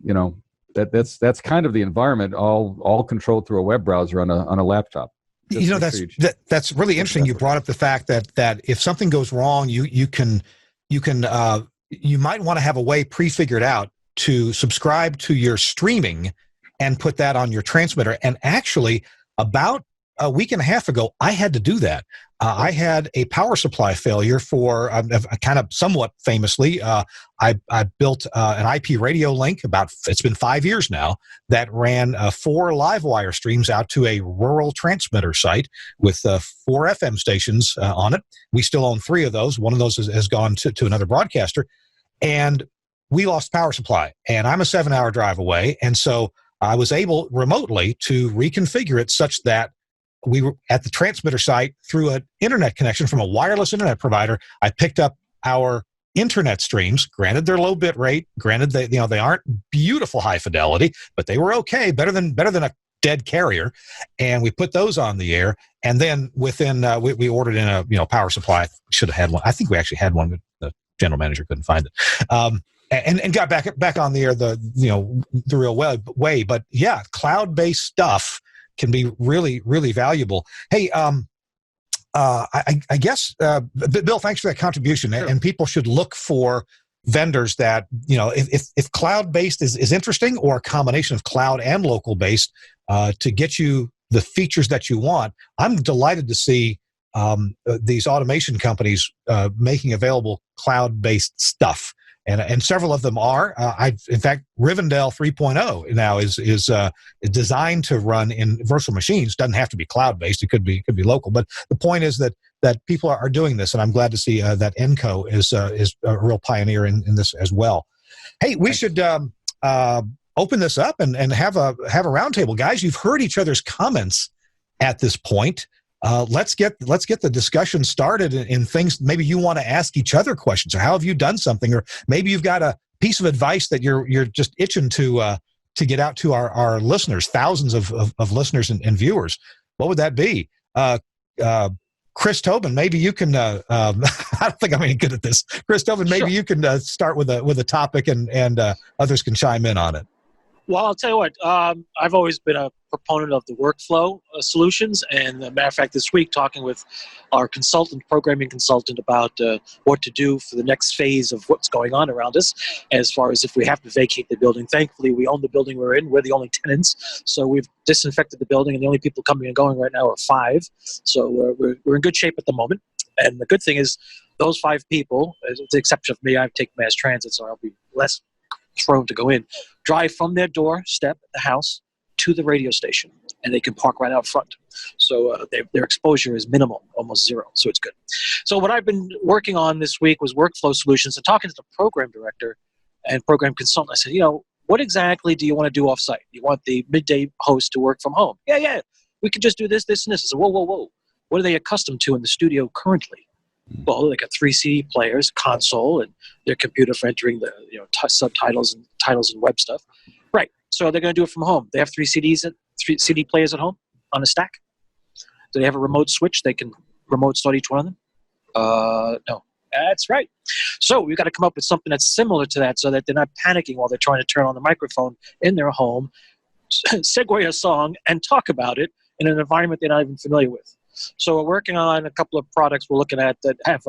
that's kind of the environment, all controlled through a web browser on a laptop. Just You know, make sure that's really interesting. You brought up the fact that if something goes wrong, you might want to have a way prefigured out to subscribe to your streaming and put that on your transmitter. And actually, about a week and a half ago, I had to do that. I had a power supply failure for kind of somewhat famously. I built an IP radio link it's been 5 years now, that ran 4 live wire streams out to a rural transmitter site with 4 FM stations on it. We still own 3 of those. One of those has gone to another broadcaster. And we lost power supply. And I'm a 7-hour drive away. And so I was able remotely to reconfigure it such that we were at the transmitter site through an internet connection from a wireless internet provider. I picked up our internet streams. Granted, they're low bit rate. Granted, they aren't beautiful high fidelity, but they were okay, better than a dead carrier. And we put those on the air. And then within we ordered in a power supply. Should have had one. I think we actually had one, but the general manager couldn't find it. And got back on the air the real way. But yeah, cloud-based stuff can be really, really valuable. Hey, I guess, Bill, thanks for that contribution. Sure. And people should look for vendors that, if cloud-based is interesting, or a combination of cloud and local-based to get you the features that you want. I'm delighted to see these automation companies making available cloud-based stuff. And several of them are. In fact, Rivendell 3.0 now is designed to run in virtual machines. Doesn't have to be cloud-based. It could be local. But the point is that people are doing this, and I'm glad to see that Enco is a real pioneer in this as well. Hey, we should open this up and have a roundtable, guys. You've heard each other's comments at this point. Let's get the discussion started in things. Maybe you want to ask each other questions, or how have you done something, or maybe you've got a piece of advice that you're just itching to get out to our listeners, thousands of listeners and viewers. What would that be? Chris Tobin, maybe you can. I don't think I'm any good at this. Chris Tobin, maybe you can start with a topic, and others can chime in on it. Well, I'll tell you what, I've always been a proponent of the workflow solutions. And as a matter of fact, this week, talking with our programming consultant about what to do for the next phase of what's going on around us, as far as if we have to vacate the building. Thankfully, we own the building we're in. We're the only tenants. So we've disinfected the building, and the only people coming and going right now are 5. So we're in good shape at the moment. And the good thing is those 5 people, with the exception of me, I've taken mass transit, so I'll be less prone to go in, drive from their doorstep at the house to the radio station, and they can park right out front. So their exposure is minimal, almost 0. So it's good. So what I've been working on this week was workflow solutions, and talking to the program director and program consultant, I said, what exactly do you want to do offsite? You want the midday host to work from home? Yeah. We can just do this, this, and this. I said, whoa. What are they accustomed to in the studio currently? Well, they got 3 CD players, console, and their computer for entering the subtitles and titles and web stuff. Right. So they're going to do it from home. They have 3 CD players at home on a stack. Do they have a remote switch? They can remote start each one of them? No. That's right. So we've got to come up with something that's similar to that, so that they're not panicking while they're trying to turn on the microphone in their home, segue a song, and talk about it in an environment they're not even familiar with. So we're working on a couple of products we're looking at that have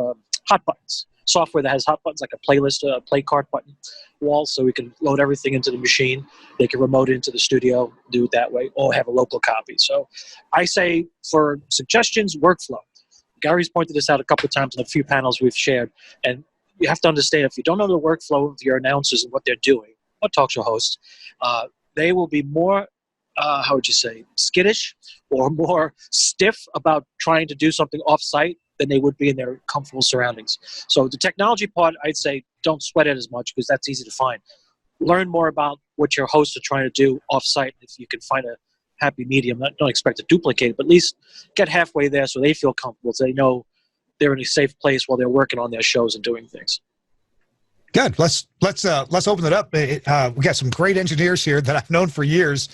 hot buttons, software that has hot buttons, like a playlist, a play card button wall, so we can load everything into the machine. They can remote it into the studio, do it that way, or have a local copy. So I say, for suggestions, workflow. Gary's pointed this out a couple of times in a few panels we've shared, and you have to understand, if you don't know the workflow of your announcers and what they're doing, or talk show hosts, they will be more skittish or more stiff about trying to do something off-site than they would be in their comfortable surroundings. So the technology part, I'd say, don't sweat it as much, because that's easy to find. Learn more about what your hosts are trying to do off-site. If you can find a happy medium, don't expect to duplicate it, but at least get halfway there so they feel comfortable, so they know they're in a safe place while they're working on their shows and doing things. Good. Let's open it up. We got some great engineers here that I've known for years.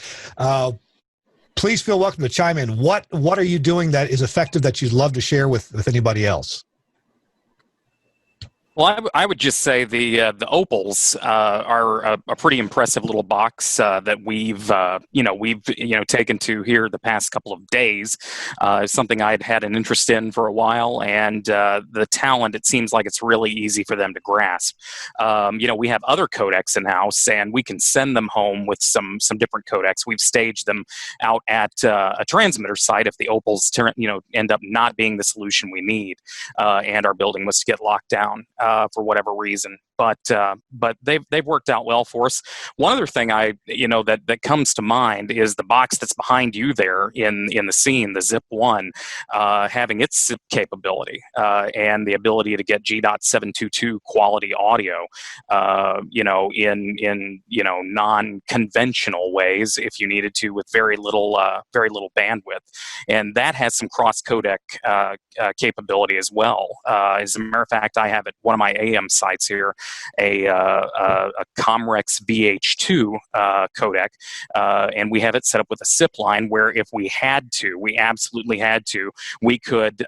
Please feel welcome to chime in. What are you doing that is effective that you'd love to share with anybody else? Well, I would just say the Opals are a pretty impressive little box that we've taken to here the past couple of days. Something I'd had an interest in for a while, and the talent, it seems like it's really easy for them to grasp. We have other codecs in house, and we can send them home with some different codecs. We've staged them out at a transmitter site if the Opals end up not being the solution we need, and our building was to get locked down for whatever reason. But they've worked out well for us. One other thing that comes to mind is the box that's behind you there in the scene, the Zip One, having its zip capability and the ability to get G.722 quality audio, in non-conventional ways if you needed to, with very little bandwidth, and that has some cross codec capability as well. As a matter of fact, I have at one of my AM sites here a Comrex VH2 codec, and we have it set up with a SIP line where if we absolutely had to, we could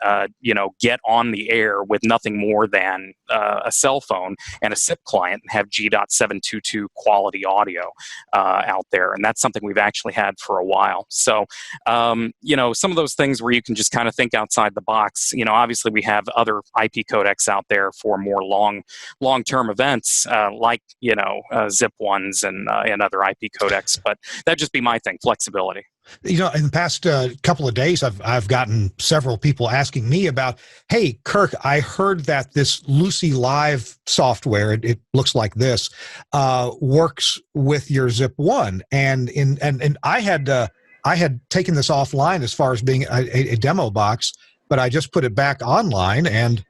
get on the air with nothing more than a cell phone and a SIP client and have G.722 quality audio out there, and that's something we've actually had for a while. So some of those things where you can just kind of think outside the box. Obviously we have other IP codecs out there for more long-term events, like Zip Ones and other IP codecs, but that'd just be my thing, flexibility. In the past couple of days, I've gotten several people asking me about, hey, Kirk, I heard that this Lucy Live software, it looks like this, works with your Zip One, and I had taken this offline as far as being a demo box, but I just put it back online, and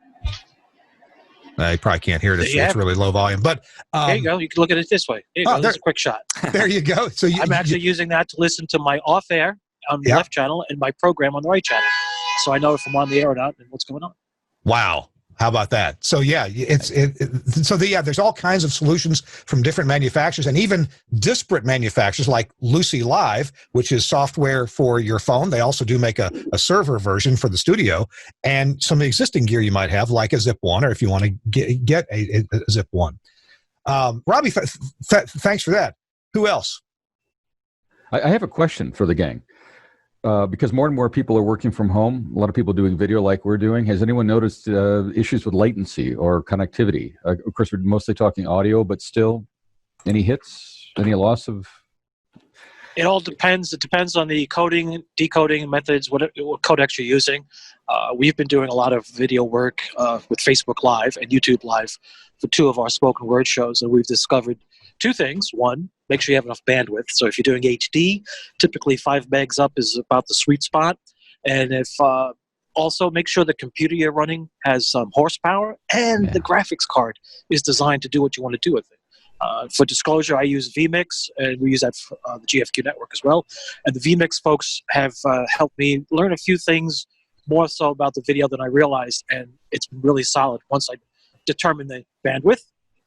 you probably can't hear it. It's really low volume. But there you go. You can look at it this way. There you go. There's a quick shot. There you go. So I'm actually using that to listen to my off-air on the left channel and my program on the right channel, so I know if I'm on the air or not and what's going on. Wow. How about that? So there's all kinds of solutions from different manufacturers, and even disparate manufacturers like Lucy Live, which is software for your phone. They also do make a server version for the studio, and some existing gear you might have, like a Zip One, or if you want to get a Zip One. Robbie, thanks for that. Who else? I have a question for the gang. Because more and more people are working from home, a lot of people doing video like we're doing. Has anyone noticed issues with latency or connectivity? Of course, we're mostly talking audio, but still, any hits, any loss of? It all depends. It depends on the decoding methods, what codecs you're using. We've been doing a lot of video work with Facebook Live and YouTube Live for two of our spoken word shows, and we've discovered two things. One, make sure you have enough bandwidth. So if you're doing HD, typically 5 megs up is about the sweet spot. And if also make sure the computer you're running has some horsepower, and the graphics card is designed to do what you want to do with it. For disclosure, I use vMix, and we use that for the GFQ network as well. And the vMix folks have helped me learn a few things more so about the video than I realized, and it's really solid once I determine the bandwidth,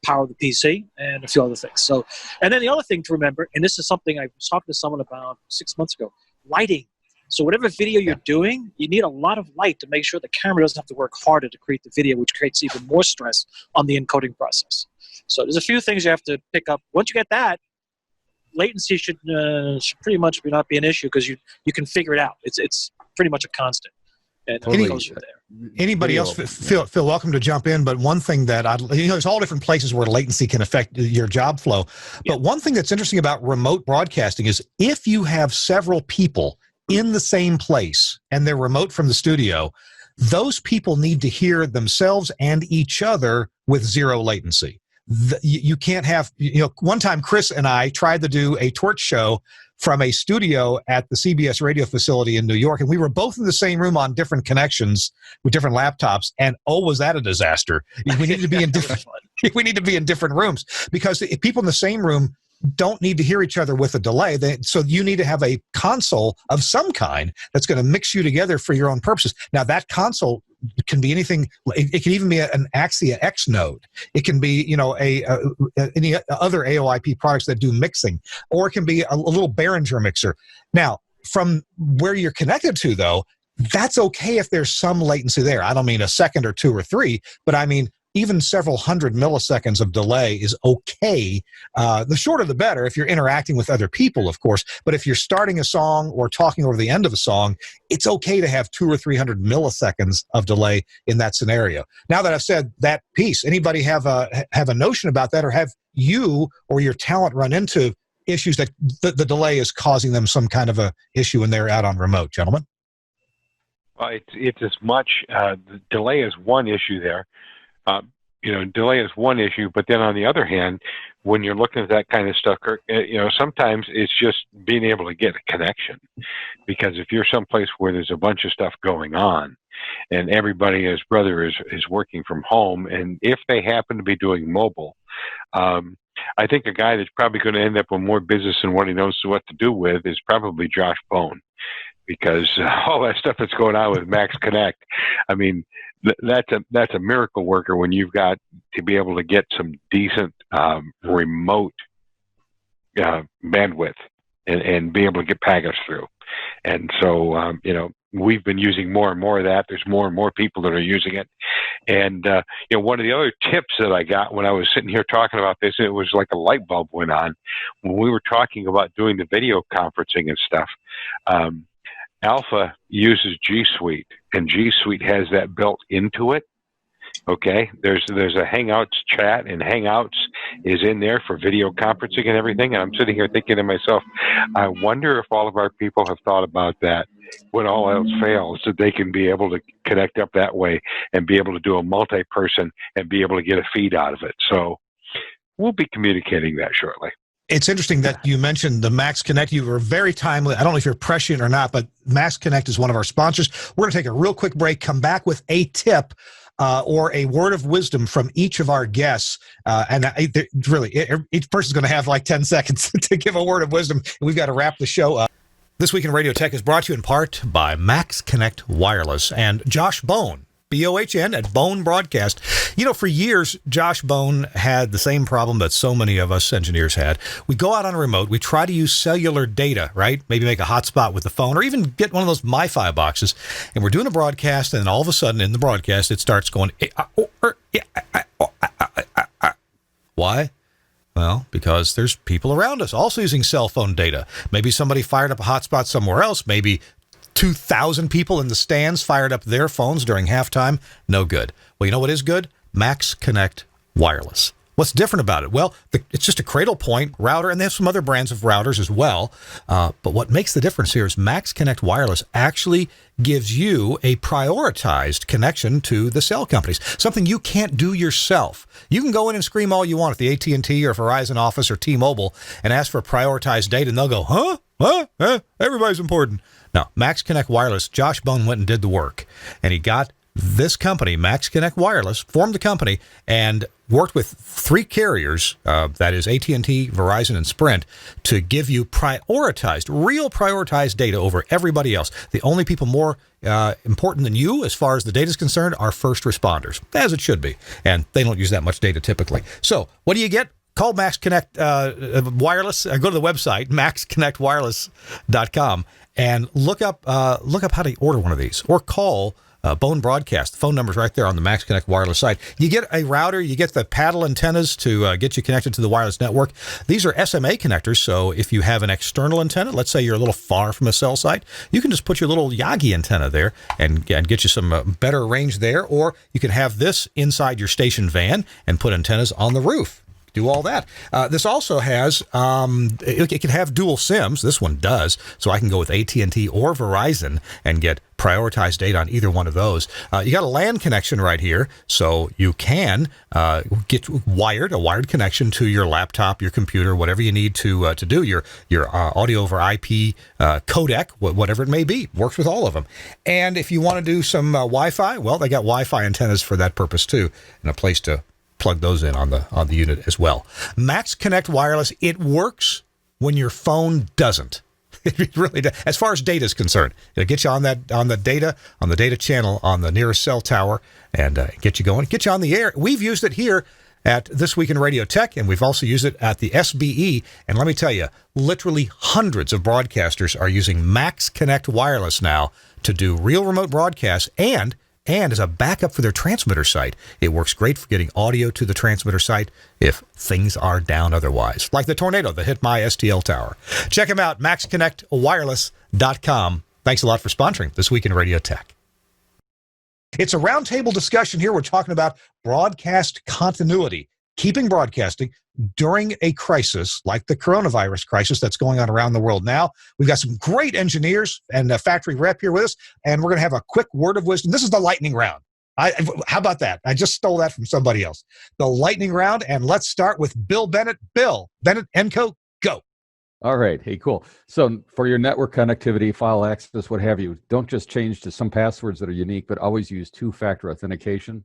power of the PC, and a few other things. So, and then the other thing to remember, and this is something I was talking to someone about 6 months ago, lighting. So whatever video you're doing, you need a lot of light to make sure the camera doesn't have to work harder to create the video, which creates even more stress on the encoding process. So there's a few things you have to pick up. Once you get that, latency should pretty much not be an issue, because you can figure it out. It's pretty much a constant. And anybody else feel welcome to jump in, but one thing that there's all different places where latency can affect your job flow. But one thing that's interesting about remote broadcasting is if you have several people in the same place and they're remote from the studio, those people need to hear themselves and each other with zero latency. You can't have, one time Chris and I tried to do a TWiRT show from a studio at the CBS radio facility in New York, and we were both in the same room on different connections with different laptops, and was that a disaster. We need to be in different rooms, because if people in the same room don't need to hear each other with a delay. So you need to have a console of some kind that's going to mix you together for your own purposes. Now, that console can be anything. It can even be an Axia X node. It can be, any other AOIP products that do mixing, or it can be a little Behringer mixer. Now, from where you're connected to, though, that's okay if there's some latency there. I don't mean a second or two or three, but I mean even several hundred milliseconds of delay is okay. The shorter the better if you're interacting with other people, of course. But if you're starting a song or talking over the end of a song, it's okay to have 200 or 300 milliseconds of delay in that scenario. Now that I've said that piece, anybody have a notion about that, or have you or your talent run into issues that the delay is causing them some kind of a issue when they're out on remote, gentlemen? Well, it's as much the delay is one issue there. Delay is one issue, but then on the other hand, when you're looking at that kind of stuff, Kirk, sometimes it's just being able to get a connection. Because if you're someplace where there's a bunch of stuff going on, and everybody, his brother, is working from home, and if they happen to be doing mobile, I think a guy that's probably going to end up with more business than what he knows what to do with is probably Josh Bone, because all that stuff that's going on with Max Connect, I mean, that's a miracle worker when you've got to be able to get some decent remote bandwidth and be able to get packets through. And so, we've been using more and more of that. There's more and more people that are using it. And, one of the other tips that I got when I was sitting here talking about this, it was like a light bulb went on when we were talking about doing the video conferencing and stuff. Alpha uses G Suite, and G Suite has that built into it. Okay, there's a Hangouts chat, and Hangouts is in there for video conferencing and everything. And I'm sitting here thinking to myself, I wonder if all of our people have thought about that when all else fails, that they can be able to connect up that way and be able to do a multi-person and be able to get a feed out of it. So we'll be communicating that shortly. It's interesting that you mentioned the Max Connect. You were very timely. I don't know if you're prescient or not, but Max Connect is one of our sponsors. We're going to take a real quick break, come back with a tip or a word of wisdom from each of our guests. Each person's going to have like 10 seconds to give a word of wisdom. We've got to wrap the show up. This Week in Radio Tech is brought to you in part by Max Connect Wireless and Josh Bone, B-O-H-N, at Bone Broadcast. For years, Josh Bone had the same problem that so many of us engineers had. We go out on a remote, we try to use cellular data, right? Maybe make a hotspot with the phone, or even get one of those MiFi boxes, and we're doing a broadcast, and then all of a sudden in the broadcast, it starts going, why? Well, because there's people around us also using cell phone data. Maybe somebody fired up a hotspot somewhere else. Maybe 2,000 people in the stands fired up their phones during halftime. No good. Well, you know what is good? Max Connect Wireless. What's different about it? Well, it's just a cradle point router, and they have some other brands of routers as well. But what makes the difference here is Max Connect Wireless actually gives you a prioritized connection to the cell companies, something you can't do yourself. You can go in and scream all you want at the AT&T or Verizon office or T-Mobile and ask for prioritized data, and they'll go, huh? Everybody's important. No, Max Connect Wireless, Josh Bone went and did the work, and he got this company, Max Connect Wireless, formed the company and worked with 3 carriers, that is AT&T, Verizon, and Sprint, to give you real prioritized data over everybody else. The only people more important than you as far as the data is concerned are first responders, as it should be, and they don't use that much data typically. So what do you get? Call Max Connect Wireless. Go to the website, maxconnectwireless.com, and look up how to order one of these, or call Bone Broadcast. The phone number's right there on the Max Connect Wireless site. You get a router, you get the paddle antennas to get you connected to the wireless network. These are SMA connectors, so if you have an external antenna, let's say you're a little far from a cell site, you can just put your little Yagi antenna there and get you some better range there, or you can have this inside your station van and put antennas on the roof. Do all that. This also has, it can have dual SIMs. This one does. So I can go with AT&T or Verizon and get prioritized data on either one of those. You got a LAN connection right here. So you can get a wired connection to your laptop, your computer, whatever you need to do your audio over IP codec, whatever it may be. Works with all of them. And if you want to do some Wi-Fi, well, they got Wi-Fi antennas for that purpose too, and a place to plug those in on the unit as well. Max Connect Wireless, it works when your phone doesn't. It really does. As far as data is concerned, it'll get you on the data channel on the nearest cell tower, and get you going, get you on the air. We've used it here at This Week in Radio Tech, and we've also used it at the SBE. And let me tell you, literally hundreds of broadcasters are using Max Connect Wireless now to do real remote broadcasts and And as a backup for their transmitter site, it works great for getting audio to the transmitter site if things are down otherwise, like the tornado that hit my STL tower. Check them out, maxconnectwireless.com. Thanks a lot for sponsoring This Week in Radio Tech. It's a roundtable discussion here. We're talking about broadcast continuity, keeping broadcasting during a crisis like the coronavirus crisis that's going on around the world now. We've got some great engineers and a factory rep here with us, and we're going to have a quick word of wisdom. This is the lightning round. How about that? I just stole that from somebody else. The lightning round, and let's start with Bill Bennett. Bill Bennett, Enco, go. All right. Hey, cool. So for your network connectivity, file access, what have you, don't just change to some passwords that are unique, but always use two-factor authentication.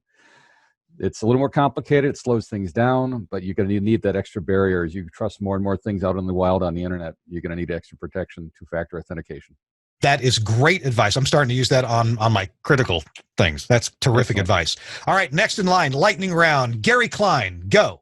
It's a little more complicated. It slows things down, but you're going to need that extra barrier. As you trust more and more things out in the wild on the internet, you're going to need extra protection, two-factor authentication. That is great advice. I'm starting to use that on my critical things. That's terrific advice. All right, next in line, lightning round. Gary Klein, go.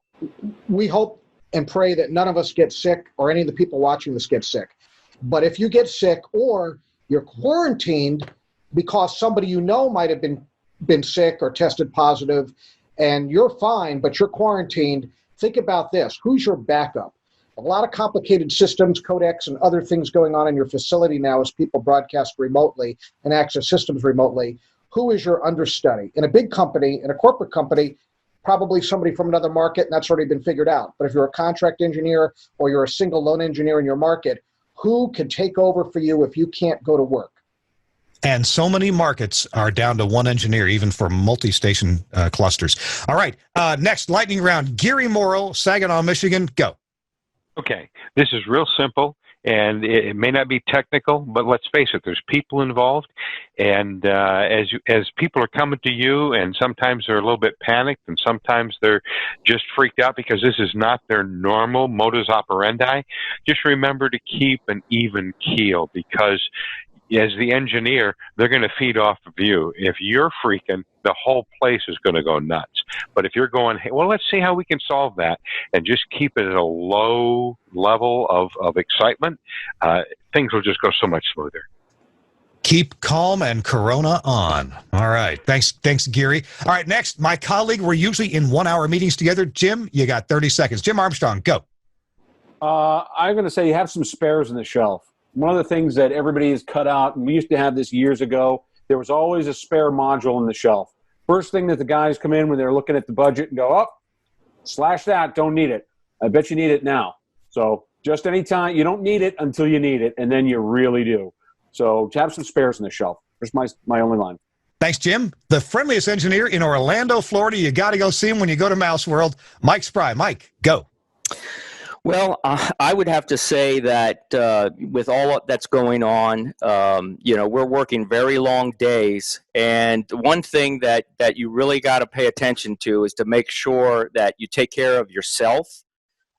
We hope and pray that none of us get sick or any of the people watching this get sick. But if you get sick or you're quarantined because somebody you know might have been sick or tested positive, and you're fine, but you're quarantined, think about this. Who's your backup? A lot of complicated systems, codecs, and other things going on in your facility now as people broadcast remotely and access systems remotely. Who is your understudy? In a big company, in a corporate company, probably somebody from another market, and that's already been figured out. But if you're a contract engineer or you're a single lone engineer in your market, who can take over for you if you can't go to work? And so many markets are down to one engineer, even for multi-station clusters. All right, next, lightning round. Gary Morrill, Saginaw, Michigan, go. Okay, this is real simple, and it may not be technical, but let's face it, there's people involved, and as people are coming to you, and sometimes they're a little bit panicked, and sometimes they're just freaked out because this is not their normal modus operandi, just remember to keep an even keel, because as the engineer, they're going to feed off of you. If you're freaking, the whole place is going to go nuts. But if you're going, hey, well, let's see how we can solve that, and just keep it at a low level of excitement, things will just go so much smoother. Keep calm and Corona on. All right. Thanks, Gary. All right, next, my colleague, we're usually in 1 hour meetings together. Jim, you got 30 seconds. Jim Armstrong, go. I'm going to say you have some spares in the shelf. One of the things that everybody has cut out, and we used to have this years ago, there was always a spare module in the shelf. First thing that the guys come in when they're looking at the budget and go, oh, slash that, don't need it. I bet you need it now. So just anytime, you don't need it until you need it, and then you really do. So have some spares in the shelf. There's my only line. Thanks, Jim. The friendliest engineer in Orlando, Florida. You got to go see him when you go to Mouse World. Mike Spry. Mike, go. Well, I would have to say that with all that's going on, we're working very long days. And one thing that you really got to pay attention to is to make sure that you take care of yourself.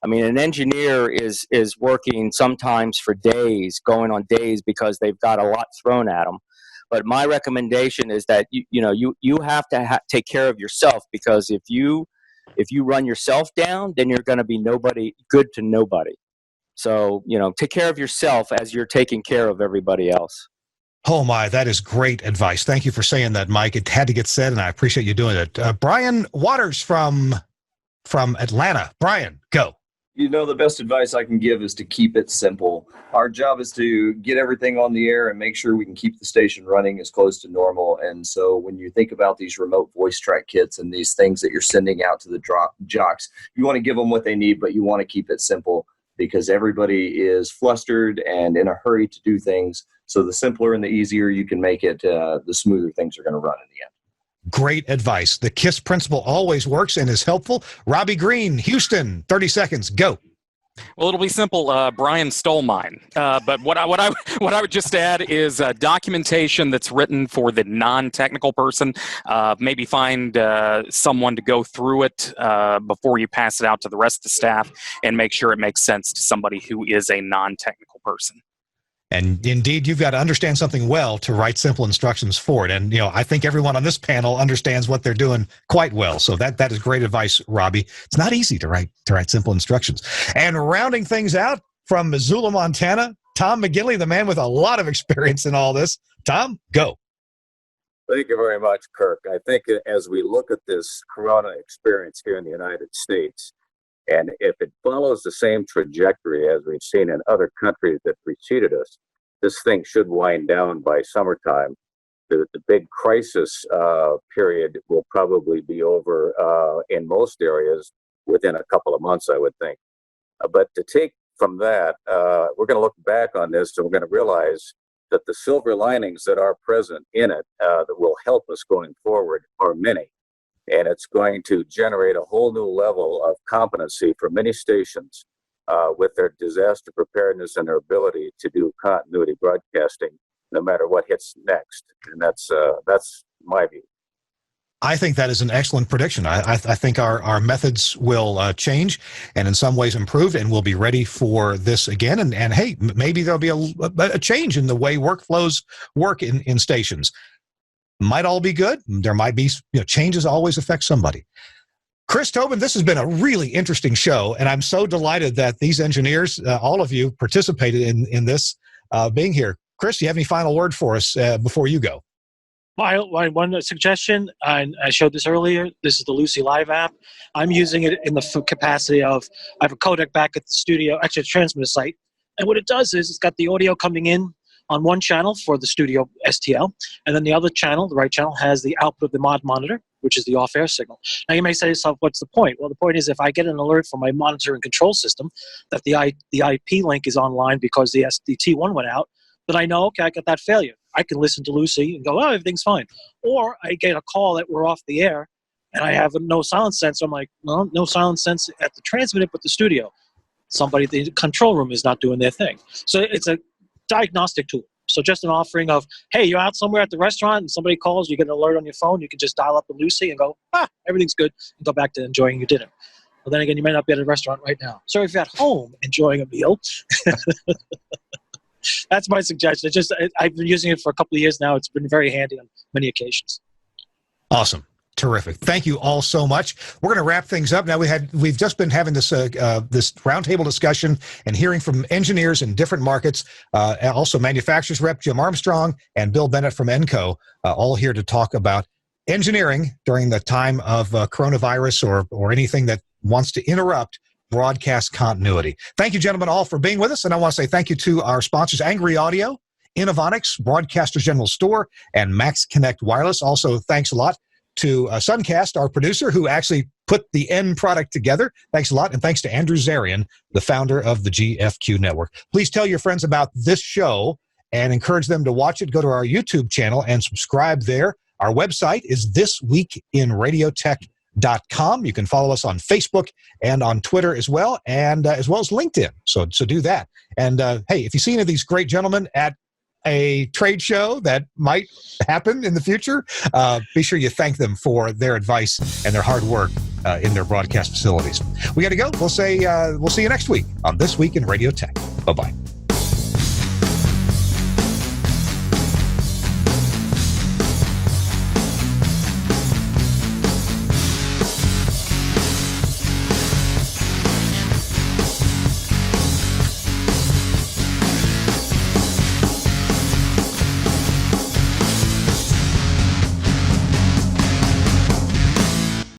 I mean, an engineer is working sometimes for days, going on days, because they've got a lot thrown at them. But my recommendation is that you have to take care of yourself, because if you run yourself down, then you're going to be good to nobody. So, take care of yourself as you're taking care of everybody else. Oh my, that is great advice. Thank you for saying that, Mike. It had to get said, and I appreciate you doing it. Brian Waters from Atlanta. Brian, go. The best advice I can give is to keep it simple. Our job is to get everything on the air and make sure we can keep the station running as close to normal. And so when you think about these remote voice track kits and these things that you're sending out to the jocks, you want to give them what they need, but you want to keep it simple, because everybody is flustered and in a hurry to do things. So the simpler and the easier you can make it, the smoother things are going to run in the end. Great advice. The KISS principle always works and is helpful. Robbie Green, Houston, 30 seconds, go. Well, it'll be simple. Brian stole mine. But what I would just add is documentation that's written for the non-technical person. Maybe find someone to go through it before you pass it out to the rest of the staff, and make sure it makes sense to somebody who is a non-technical person. And indeed, you've got to understand something well to write simple instructions for it. And, I think everyone on this panel understands what they're doing quite well. So that is great advice, Robbie. It's not easy to write simple instructions. And rounding things out from Missoula, Montana, Tom McGinley, the man with a lot of experience in all this. Tom, go. Thank you very much, Kirk. I think as we look at this corona experience here in the United States, and if it follows the same trajectory as we've seen in other countries that preceded us, this thing should wind down by summertime. The big crisis period will probably be over in most areas within a couple of months, I would think. But to take from that, we're going to look back on this and we're going to realize that the silver linings that are present in it that will help us going forward are many. And it's going to generate a whole new level of competency for many stations with their disaster preparedness and their ability to do continuity broadcasting no matter what hits next. And that's my view. I think that is an excellent prediction. I think our methods will change and in some ways improve, and we'll be ready for this again. And hey, maybe there'll be a change in the way workflows work in stations. Might all be good. There might be, changes always affect somebody. Chris, Tobin, this has been a really interesting show, and I'm so delighted that these engineers, all of you, participated in this being here. Chris, do you have any final word for us before you go? One suggestion, and I showed this earlier, this is the Lucy Live app. I'm using it in the capacity of, I have a codec back at the studio, actually a transmitter site, and what it does is it's got the audio coming in on one channel for the studio STL, and then the other channel, the right channel, has the output of the mod monitor, which is the off-air signal. Now you may say to yourself, what's the point? Well, the point is if I get an alert from my monitor and control system that the IP link is online because the T1 went out, then I know, okay, I got that failure. I can listen to Lucy and go, oh, everything's fine. Or I get a call that we're off the air and I have no silence sensor. I'm like, well, no silence sensor at the transmitter, but the studio. Somebody at the control room is not doing their thing. So it's a diagnostic tool. So just an offering of, hey, you're out somewhere at the restaurant and somebody calls, you get an alert on your phone, you can just dial up to Lucy and go, everything's good, and go back to enjoying your dinner. Well, then again, you may not be at a restaurant right now. So if you're at home enjoying a meal, that's my suggestion. I've been using it for a couple of years now. It's been very handy on many occasions. Awesome. Terrific. Thank you all so much. We're going to wrap things up. Now we've just been having this roundtable discussion and hearing from engineers in different markets, also manufacturers rep Jim Armstrong and Bill Bennett from ENCO, all here to talk about engineering during the time of coronavirus or anything that wants to interrupt broadcast continuity. Thank you, gentlemen, all for being with us. And I want to say thank you to our sponsors, Angry Audio, Innovonics, Broadcasters General Store, and Max Connect Wireless. Also, thanks a lot to Suncast, our producer, who actually put the end product together. Thanks a lot. And thanks to Andrew Zarian, the founder of the GFQ Network. Please tell your friends about this show and encourage them to watch it. Go to our YouTube channel and subscribe there. Our website is thisweekinradiotech.com. You can follow us on Facebook and on Twitter as well, and as well as LinkedIn. So do that. And hey, if you see any of these great gentlemen at a trade show that might happen in the future, be sure you thank them for their advice and their hard work in their broadcast facilities. We got to go. We'll see you next week on This Week in Radio Tech. Bye-bye.